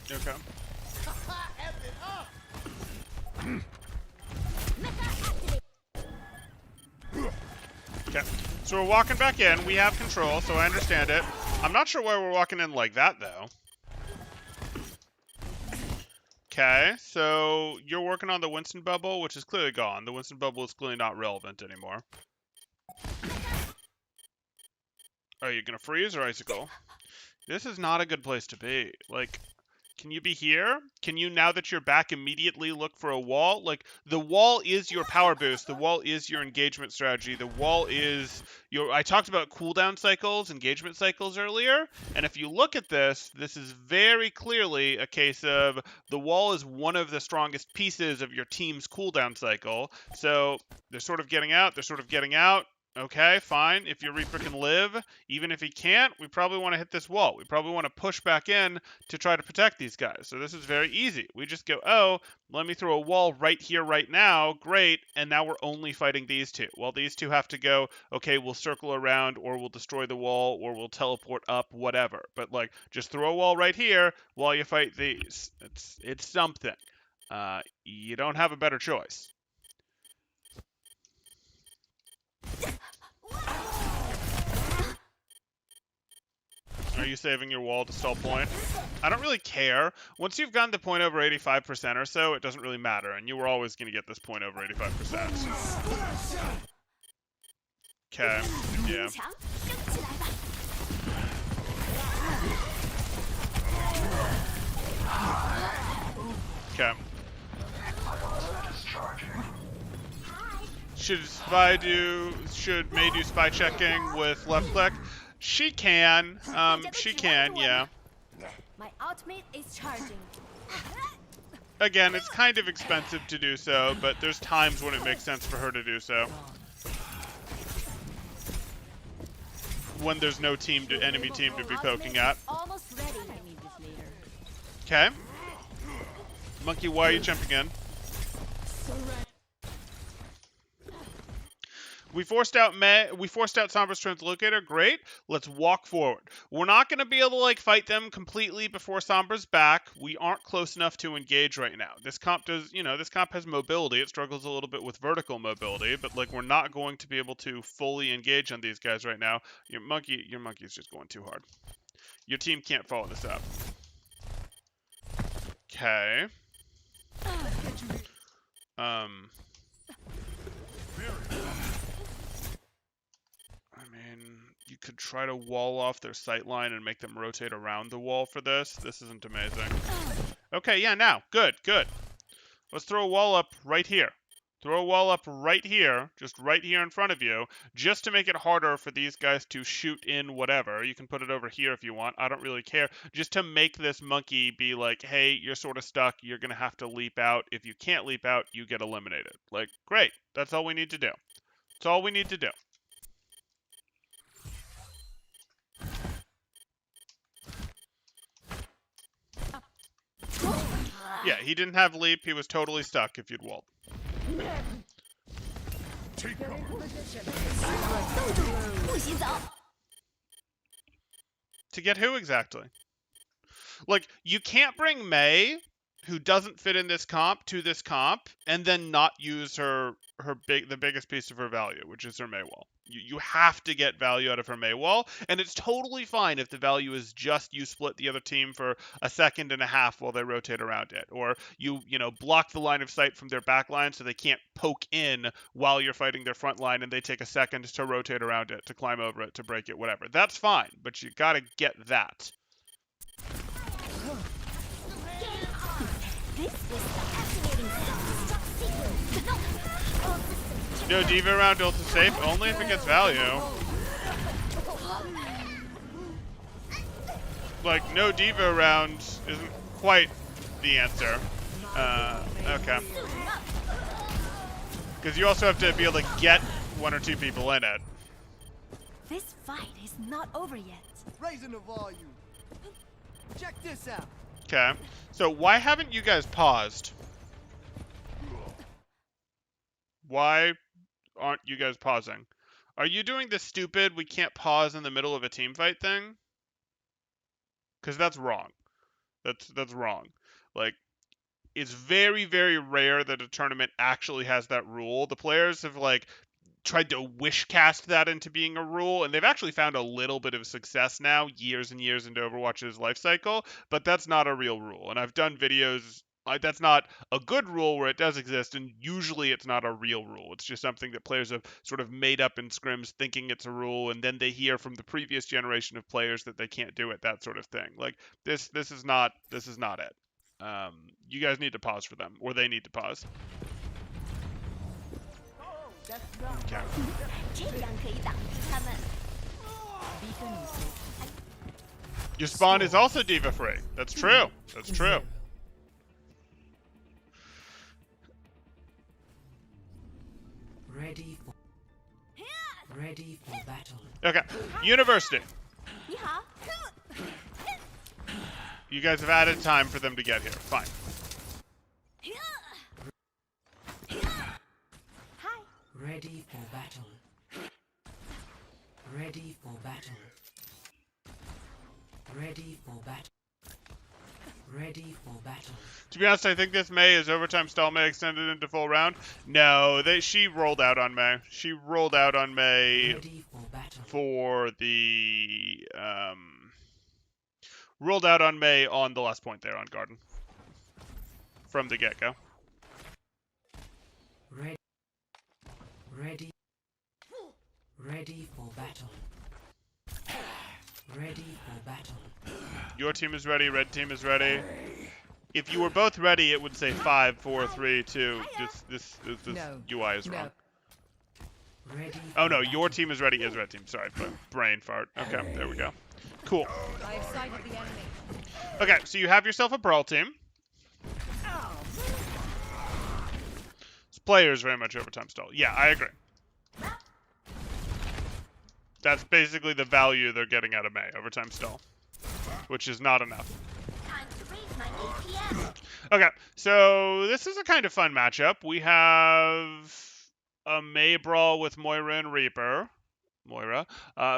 Okay. Okay. So we're walking back in. We have control, so I understand it. I'm not sure why we're walking in like that, though. Okay, so you're working on the Winston bubble, which is clearly gone. The Winston bubble is clearly not relevant anymore. Are you gonna freeze or icicle? This is not a good place to be. Like, Can you be here? Can you, now that you're back, immediately look for a wall? Like, the wall is your power boost. The wall is your engagement strategy. The wall is your... I talked about cooldown cycles, engagement cycles earlier, and if you look at this, this is very clearly a case of the wall is one of the strongest pieces of your team's cooldown cycle. So they're sort of getting out. They're sort of getting out. Okay, fine. If your Reaper can live, even if he can't, we probably want to hit this wall. We probably want to push back in to try to protect these guys. So this is very easy. We just go, oh, let me throw a wall right here, right now. Great. And now we're only fighting these two. Well, these two have to go, okay, we'll circle around, or we'll destroy the wall, or we'll teleport up, whatever. But, like, just throw a wall right here while you fight these. It's something. You don't have a better choice. Are you saving your wall to stall point? I don't really care. Once you've gotten the point over 85% or so, it doesn't really matter, and you were always going to get this point over 85%. Okay, yeah. 强，升起来吧！ Okay. Should Mei do spy checking with left click? She can. She can, yeah. My ultimate is charging. Again, it's kind of expensive to do so, but there's times when it makes sense for her to do so. When there's no enemy team to be poking at. Almost ready. I need this later. Okay. Monkey, why are you jumping in? We forced out Sombra's Translocator. Great. Let's walk forward. We're not going to be able to, like, fight them completely before Sombra's back. We aren't close enough to engage right now. This comp does, this comp has mobility. It struggles a little bit with vertical mobility, but, like, we're not going to be able to fully engage on these guys right now. Your monkey's just going too hard. Your team can't follow this up. Okay. You could try to wall off their sight line and make them rotate around the wall for this. This isn't amazing. Okay, yeah, now. Good, good. Let's throw a wall up right here. Throw a wall up right here, just right here in front of you, just to make it harder for these guys to shoot in whatever. You can put it over here if you want. I don't really care. Just to make this monkey be like, hey, you're sort of stuck. You're going to have to leap out. If you can't leap out, you get eliminated. Like, great. That's all we need to do. That's all we need to do. Yeah, he didn't have leap. He was totally stuck if you'd walled. To get who exactly? Like, you can't bring Mei, who doesn't fit in this comp, to this comp, and then not use the biggest piece of her value, which is her Mei wall. You have to get value out of her Mei wall, and it's totally fine if the value is just you split the other team for a second and a half while they rotate around it, or you block the line of sight from their back line so they can't poke in while you're fighting their front line, and they take a second to rotate around it, to climb over it, to break it, whatever. That's fine, but you gotta get that. This was fascinating stuff. Top secret. No diva around ult is safe, only if it gets value. Like, no diva around isn't quite the answer. Okay. Because you also have to be able to get one or two people in it. This fight is not over yet. Raising the volume. Check this out. Okay. So why haven't you guys paused? Why aren't you guys pausing? Are you doing the stupid we can't pause in the middle of a team fight thing? Because that's wrong. That's wrong. Like, it's very, very rare that a tournament actually has that rule. The players have, like, tried to wish cast that into being a rule, and they've actually found a little bit of success now, years and years into Overwatch's life cycle, but that's not a real rule. And I've done videos That's not a good rule where it does exist, and usually it's not a real rule. It's just something that players have sort of made up in scrims thinking it's a rule, and then they hear from the previous generation of players that they can't do it, that sort of thing. Like this is not it. You guys need to pause for them, or they need to pause. Okay. 这样可以挡住他们。 Your spawn is also diva free. That's true. That's true. Ready for battle. Okay. University. 你好。 You guys have added time for them to get here. Fine. Hi. Ready for battle. Ready for battle. Ready for battle. Ready for battle. To be honest, I think this Mei is overtime stall Mei extended into full round. No, she rolled out on Mei. She rolled out on Mei Ready for battle. for the rolled out on Mei on the last point there on Garden. From the get-go. Ready. Ready. Ready for battle. Ready for battle. Your team is ready, red team is ready. If you were both ready, it would say 5, 4, 3, 2. This UI is wrong. Ready. Oh no, your team is ready is red team. Sorry, brain fart. Okay, there we go. Cool. I have sighted the enemy. Okay, so you have yourself a brawl team. This player is very much overtime stall. Yeah, I agree. That's basically the value they're getting out of Mei, overtime stall. Which is not enough. Time to raise my APM. Okay, so this is a kind of fun matchup. We have a Mei brawl with Moira and Reaper.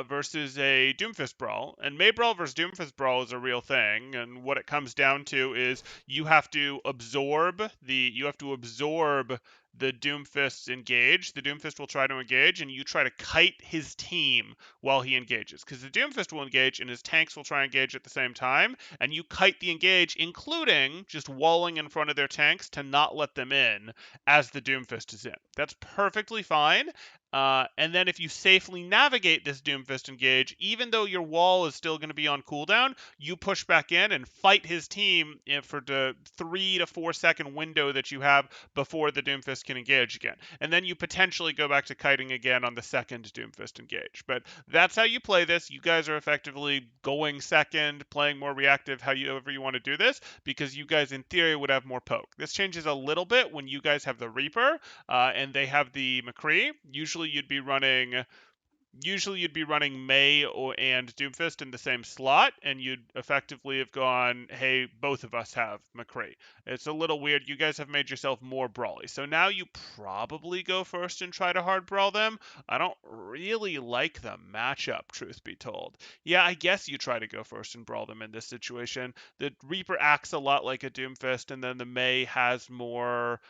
Versus a Doomfist brawl. And Mei brawl versus Doomfist brawl is a real thing, and what it comes down to is you have to absorb the Doomfist's engage. The Doomfist will try to engage, and you try to kite his team while he engages. Because the Doomfist will engage, and his tanks will try and engage at the same time, and you kite the engage, including just walling in front of their tanks to not let them in as the Doomfist is in. That's perfectly fine. And then if you safely navigate this Doomfist engage, even though your wall is still going to be on cooldown, you push back in and fight his team for the 3 to 4 second window that you have before the Doomfist can engage again. And then you potentially go back to kiting again on the second Doomfist engage. But that's how you play this. You guys are effectively going second, playing more reactive, however you want to do this, because you guys in theory would have more poke. This changes a little bit when you guys have the Reaper and they have the McCree. Usually you'd be running Mei and Doomfist in the same slot, and you'd effectively have gone, hey, both of us have McCree. It's a little weird. You guys have made yourself more brawly. So now you probably go first and try to hard brawl them. I don't really like the matchup, truth be told. Yeah, I guess you try to go first and brawl them in this situation. The Reaper acts a lot like a Doomfist, and then the Mei has more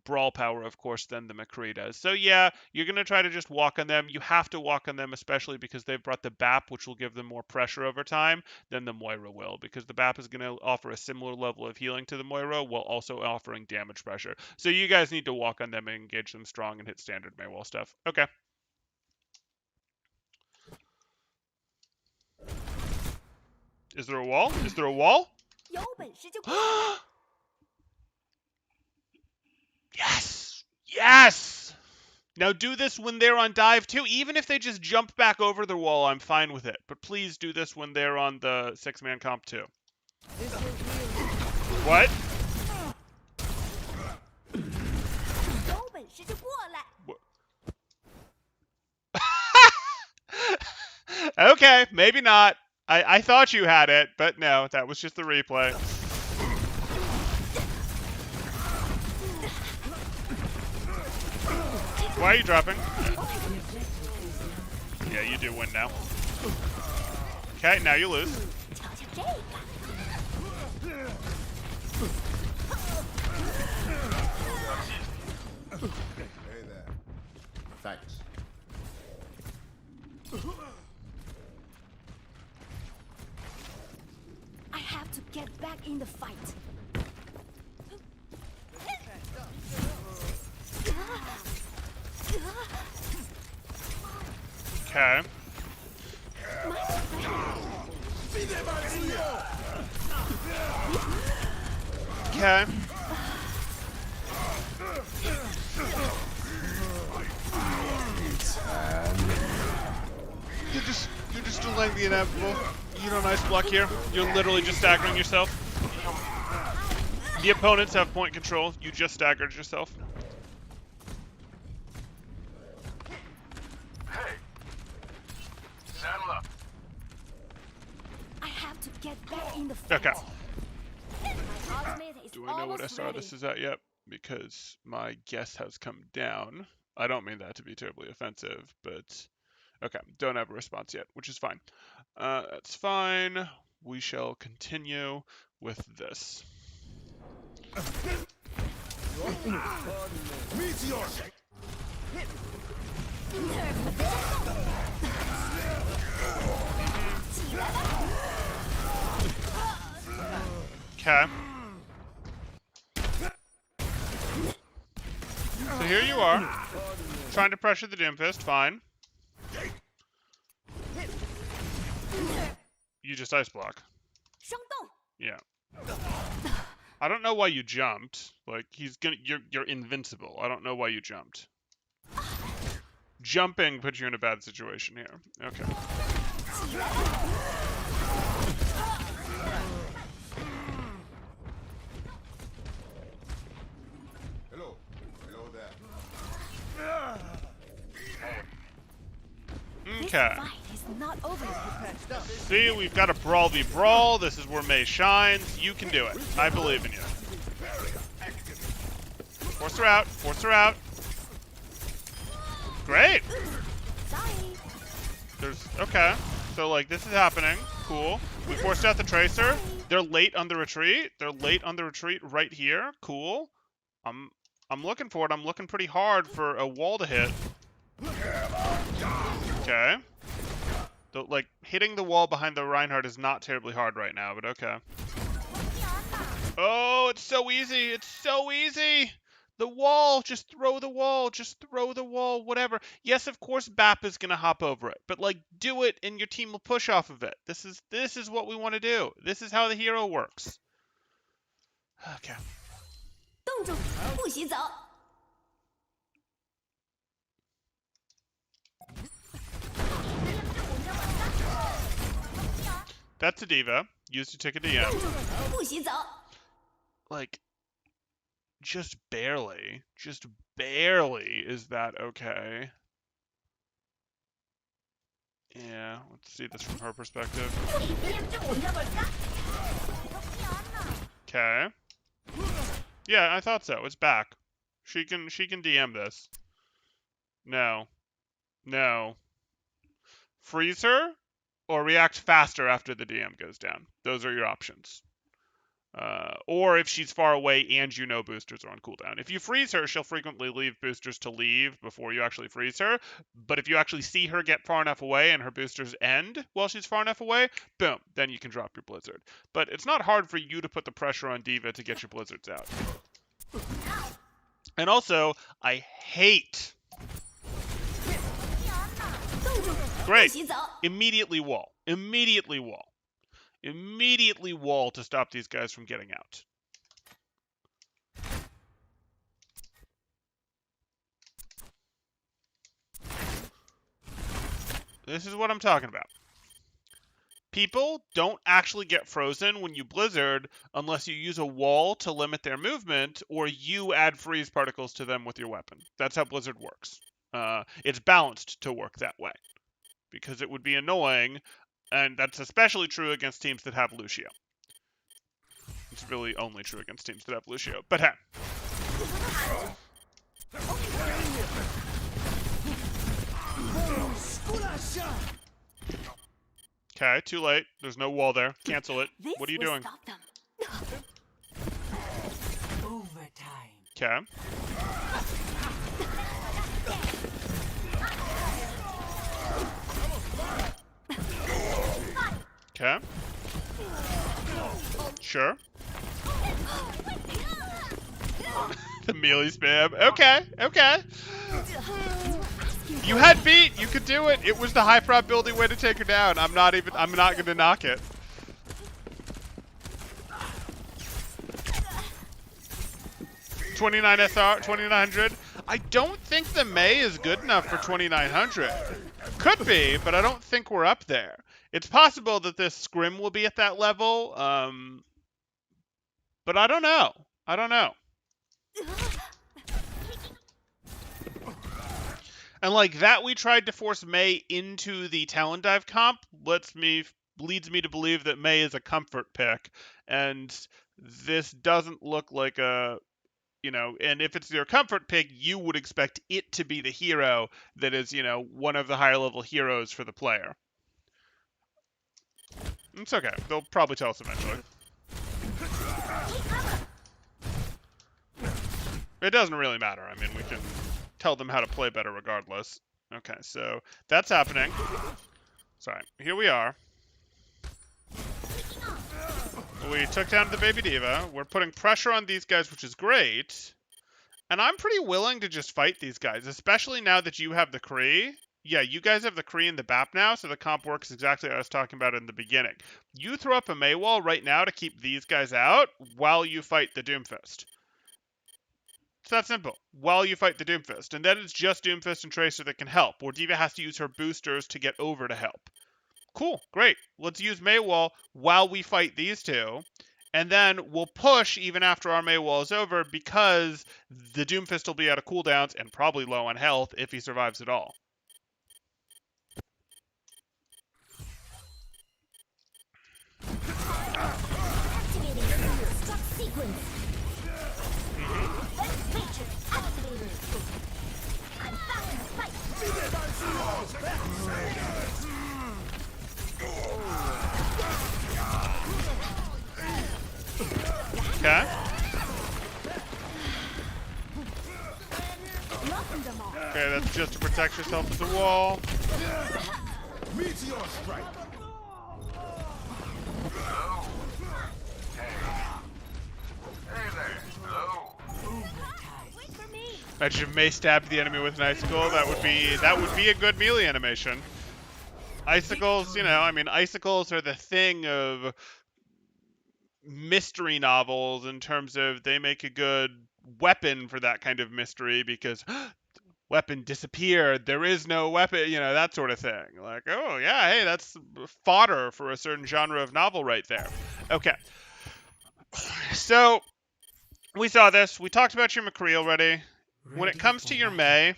brawl power, of course, than the McCree does. So yeah, you're going to try to just walk on them. You have to walk on them, especially because they've brought the BAP, which will give them more pressure over time than the Moira will, because the BAP is going to offer a similar level of healing to the Moira while also offering damage pressure. So you guys need to walk on them and engage them strong and hit standard Mei wall stuff. Okay. Is there a wall? Is there a wall? 有本事就过来。 Yes! Yes! Now do this when they're on dive too. Even if they just jump back over the wall, I'm fine with it. But please do this when they're on the 6-man comp too. This will heal. What? 有本事就过来。 Okay, maybe not. I thought you had it, but no, that was just the replay. Why are you dropping? Yeah, you do win now. Okay, now you lose. 瞧瞧这个。 Hey there. Thanks. I have to get back in the fight. Okay. Okay. You're just delaying the inevitable. You know, nice block here. You're literally just staggering yourself. The opponents have point control. You just staggered yourself. Hey. Saddle up. I have to get back in the fight. Okay. My ultimate is Do I know what almost SR ready. this is at yet? Because my guess has come down. I don't mean that to be terribly offensive, but okay, don't have a response yet, which is fine. That's fine. We shall continue with this. Okay. So here you are, trying to pressure the Doomfist, fine. You just ice block. 双动. Yeah. I don't know why you jumped. Like, you're invincible. I don't know why you jumped. Jumping puts you in a bad situation here. Okay. Hello. Hello there. Okay. Fight is not over yet. See, we've got a Brawl v Brawl. This is where Mei shines. You can do it. I believe in you. Force her out. Force her out. Great. Sorry. There's okay. So like this is happening. Cool. We forced out the Tracer. They're late on the retreat. They're late on the retreat right here. Cool. I'm looking for it. I'm looking pretty hard for a wall to hit. Okay. Like hitting the wall behind the Reinhardt is not terribly hard right now, but okay. Oh, it's so easy. It's so easy. The wall, just throw the wall, just throw the wall, whatever. Yes, of course BAP is going to hop over it, but like do it and your team will push off of it. This is what we want to do. This is how the hero works. Okay. 冻住，不许走。 That's a diva. Used to take a DM. 不许走。 Like, just barely is that okay? Yeah, let's see this from her perspective. Okay. Yeah, I thought so. It's back. She can DM this. No. No. Freeze her or react faster after the DM goes down. Those are your options. Or if she's far away and you know boosters are on cooldown. If you freeze her, she'll frequently leave boosters to leave before you actually freeze her. But if you actually see her get far enough away and her boosters end while she's far enough away, boom, then you can drop your blizzard. But it's not hard for you to put the pressure on D.Va to get your blizzards out. And also, I hate... Great. Immediately wall. Immediately wall. Immediately wall to stop these guys from getting out. This is what I'm talking about. People don't actually get frozen when you blizzard unless you use a wall to limit their movement or you add freeze particles to them with your weapon. That's how blizzard works. It's balanced to work that way because it would be annoying. And that's especially true against teams that have Lucio. It's really only true against teams that have Lucio. But hey. Okay, too late. There's no wall there. Cancel it. This What are you will doing? Stop them. Overtime. Okay. Okay. Sure. The melee spam. Okay, okay. You had beat. You could do it. It was the high probability way to take her down. I'm not gonna knock it. $29 SR, 2900. I don't think the Mei is good enough for 2900. Could be, but I don't think we're up there. It's possible that this scrim will be at that level, but I don't know. I don't know. And like that, we tried to force Mei into the Talon Dive comp. Leads me to believe that Mei is a comfort pick, and this doesn't look like a, you know. And if it's your comfort pick, you would expect it to be the hero that is, you know, one of the higher level heroes for the player. It's okay. They'll probably tell us eventually. It doesn't really matter. I mean, we can tell them how to play better regardless. Okay, so that's happening. Sorry, here we are. We took down the Baby Diva. We're putting pressure on these guys, which is great. And I'm pretty willing to just fight these guys, especially now that you have the Kree. Yeah, you guys have the Kree and the BAP now, so the comp works exactly what I was talking about in the beginning. You throw up a Mei wall right now to keep these guys out while you fight the Doomfist. It's that simple. While you fight the Doomfist. And then it's just Doomfist and Tracer that can help, or Diva has to use her boosters to get over to help. Cool, great. Let's use Mei wall while we fight these two. And then we'll push even after our Mei wall is over, because the Doomfist will be out of cooldowns and probably low on health if he survives at all. Stop sequence. Matrix activated. I'm back to fight. Okay. Okay, that's just to protect yourself as a wall. Meteor strike. Wait for me. Imagine if Mei stabbed the enemy with an icicle. That would be a good melee animation. Icicles, you know, I mean, icicles are the thing of mystery novels in terms of they make a good weapon for that kind of mystery, because weapon disappeared, there is no weapon, you know, that sort of thing. Like, oh yeah, hey, that's fodder for a certain genre of novel right there. Okay. So we saw this. We talked about your McCree already. When it comes to your Mei,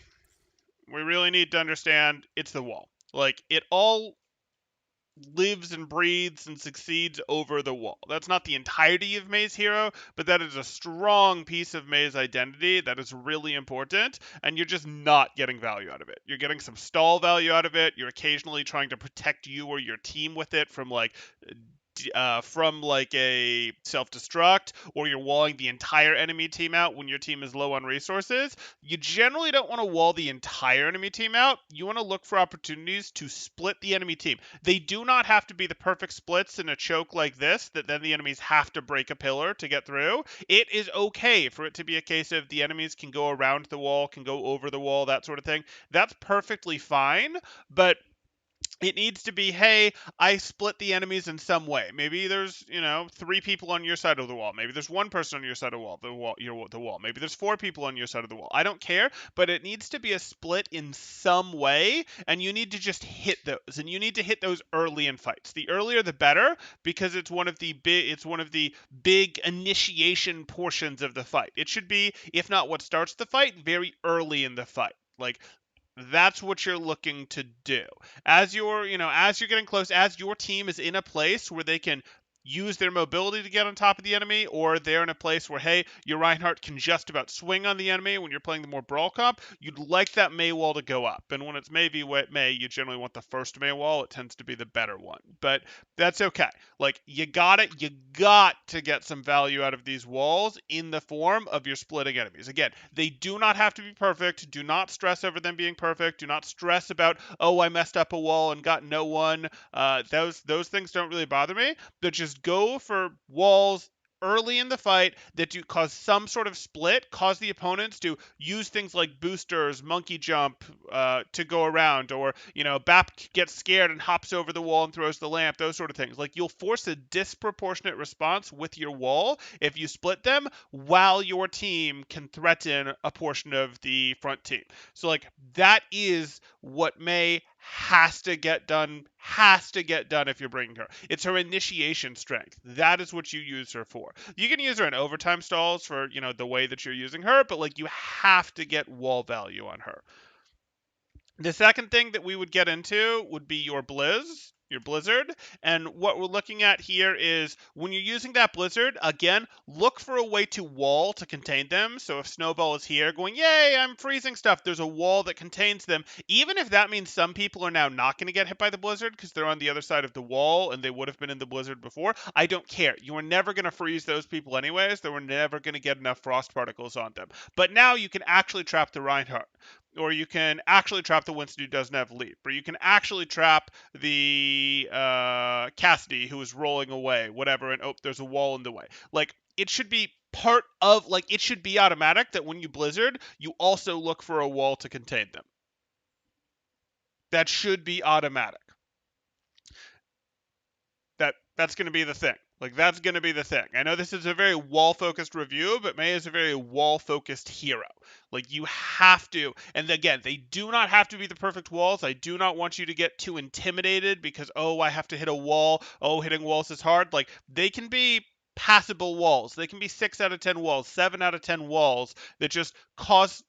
we really need to understand it's the wall. Like, it all lives and breathes and succeeds over the wall. That's not the entirety of Mei's hero, but that is a strong piece of Mei's identity that is really important, and you're just not getting value out of it. You're getting some stall value out of it. You're occasionally trying to protect you or your team with it from like a self-destruct, or you're walling the entire enemy team out when your team is low on resources. You generally don't want to wall the entire enemy team out. You want to look for opportunities to split the enemy team. They do not have to be the perfect splits in a choke like this that then the enemies have to break a pillar to get through. It is okay for it to be a case of the enemies can go around the wall, can go over the wall, that sort of thing. That's perfectly fine, but it needs to be, hey, I split the enemies in some way. Maybe there's, 3 people on your side of the wall. Maybe there's 1 person on your side of the wall. Maybe there's 4 people on your side of the wall. I don't care, but it needs to be a split in some way, and you need to just hit those. And you need to hit those early in fights. The earlier the better, because it's one of the big initiation portions of the fight. It should be, if not what starts the fight, very early in the fight. Like, that's what you're looking to do. As you're getting close, as your team is in a place where they can use their mobility to get on top of the enemy, or they're in a place where, hey, your Reinhardt can just about swing on the enemy when you're playing the more brawl comp, you'd like that Mei wall to go up. And when it's Mei, you generally want the first Mei wall. It tends to be the better one. But that's okay. Like, you got to get some value out of these walls in the form of your splitting enemies. Again, they do not have to be perfect. Do not stress over them being perfect. Do not stress about, oh, I messed up a wall and got no one. Those things don't really bother me. But just go for walls early in the fight that do cause some sort of split, cause the opponents to use things like boosters, monkey jump to go around, or Bap gets scared and hops over the wall and throws the lamp, those sort of things. Like, you'll force a disproportionate response with your wall if you split them, while your team can threaten a portion of the front team. So like, that is what Mei has to get done if you're bringing her. It's her initiation strength. That is what you use her for. You can use her in overtime stalls for, the way that you're using her, but like, you have to get wall value on her. The second thing that we would get into would be your Blizzard. And what we're looking at here is, when you're using that Blizzard, again, look for a way to wall to contain them. So if Snowball is here going, yay, I'm freezing stuff, there's a wall that contains them. Even if that means some people are now not going to get hit by the Blizzard because they're on the other side of the wall and they would have been in the Blizzard before, I don't care. You are never going to freeze those people anyways. They were never going to get enough frost particles on them. But now you can actually trap the Reinhardt. Or you can actually trap the Winston who doesn't have leap. Or you can actually trap the Cassidy who is rolling away, whatever, and there's a wall in the way. Like, it should be it should be automatic that when you Blizzard, you also look for a wall to contain them. That should be automatic. That's going to be the thing. Like, that's going to be the thing. I know this is a very wall-focused review, but Mei is a very wall-focused hero. Like, you have to, and again, they do not have to be the perfect walls. I do not want you to get too intimidated because, I have to hit a wall. Hitting walls is hard. Like, they can be passable walls. They can be 6 out of 10 walls, 7 out of 10 walls that just cause,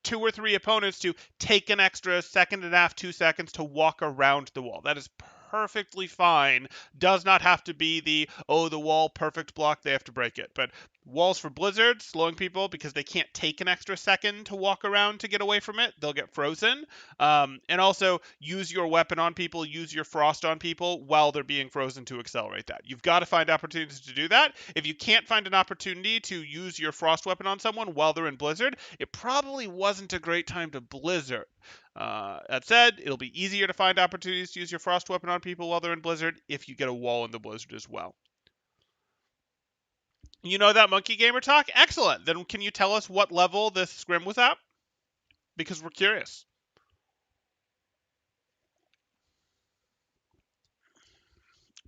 2 or 3 opponents to take an extra second and a half, 2 seconds to walk around the wall. That is perfectly fine. Does not have to be the wall perfect block, they have to break it. But walls for Blizzard, slowing people because they can't take an extra second to walk around to get away from it. They'll get frozen. And also, use your weapon on people, use your frost on people while they're being frozen to accelerate that. You've got to find opportunities to do that. If you can't find an opportunity to use your frost weapon on someone while they're in Blizzard, it probably wasn't a great time to Blizzard. That said, it'll be easier to find opportunities to use your frost weapon on people while they're in Blizzard if you get a wall in the Blizzard as well. You know that Monkey Gamer talk? Excellent. Then can you tell us what level this scrim was at? Because we're curious.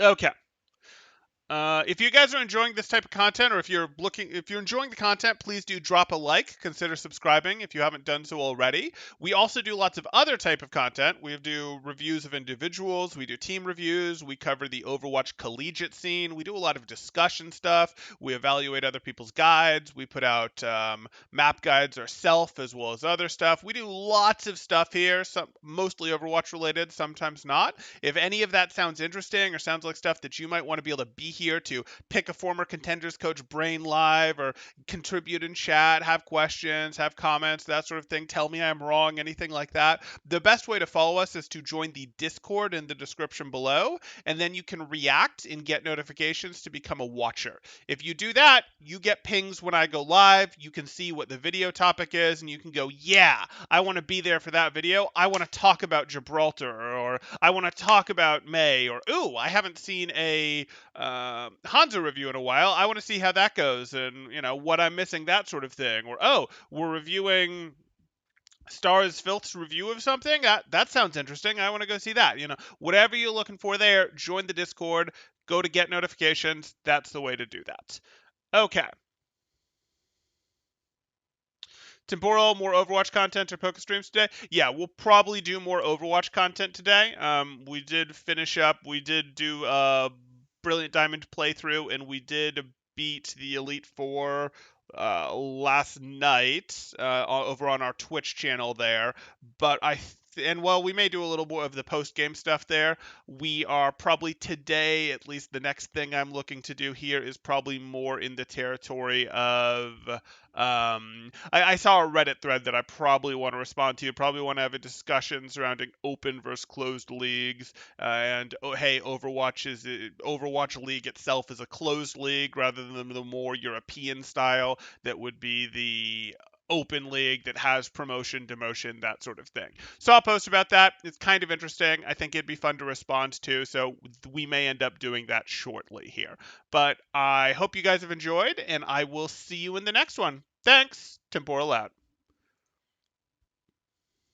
Okay. If you guys are enjoying this type of content, or if you're enjoying the content, please do drop a like. Consider subscribing if you haven't done so already. We also do lots of other type of content. We do reviews of individuals. We do team reviews. We cover the Overwatch collegiate scene. We do a lot of discussion stuff. We evaluate other people's guides. We put out map guides ourselves, as well as other stuff. We do lots of stuff here, some mostly Overwatch related, sometimes not. If any of that sounds interesting or sounds like stuff that you might want to be able to be here to pick a former Contenders coach brain live, or contribute in chat, have questions, have comments, that sort of thing, tell me I'm wrong, anything like that, the best way to follow us is to join the Discord in the description below, and then you can react and get notifications to become a watcher. If you do that, you get pings when I go live, you can see what the video topic is, and you can go, yeah, I want to be there for that video, I want to talk about Gibraltar, or I want to talk about Mei, or ooh, I haven't seen a Hanzo review in a while, I want to see how that goes, and what I'm missing, that sort of thing. Or we're reviewing Stars Filth's review of something, that sounds interesting, I want to go see that. Whatever you're looking for there, join the Discord, go to get notifications, that's the way to do that. Okay. Temporal, more Overwatch content or Poke streams today? Yeah, we'll probably do more Overwatch content today. We did finish up, we did do Brilliant Diamond playthrough, and we did beat the Elite Four last night over on our Twitch channel there. But while we may do a little more of the post-game stuff there, we are probably today, at least the next thing I'm looking to do here is probably more in the territory of I saw a Reddit thread that I probably want to respond to. Probably want to have a discussion surrounding open versus closed leagues, and hey, Overwatch League itself is a closed league rather than the more European style that would be the open league that has promotion, demotion, that sort of thing. Saw a post about that. It's kind of interesting. I think it'd be fun to respond to, so we may end up doing that shortly here. But I hope you guys have enjoyed, and I will see you in the next one. Thanks. Temporal out.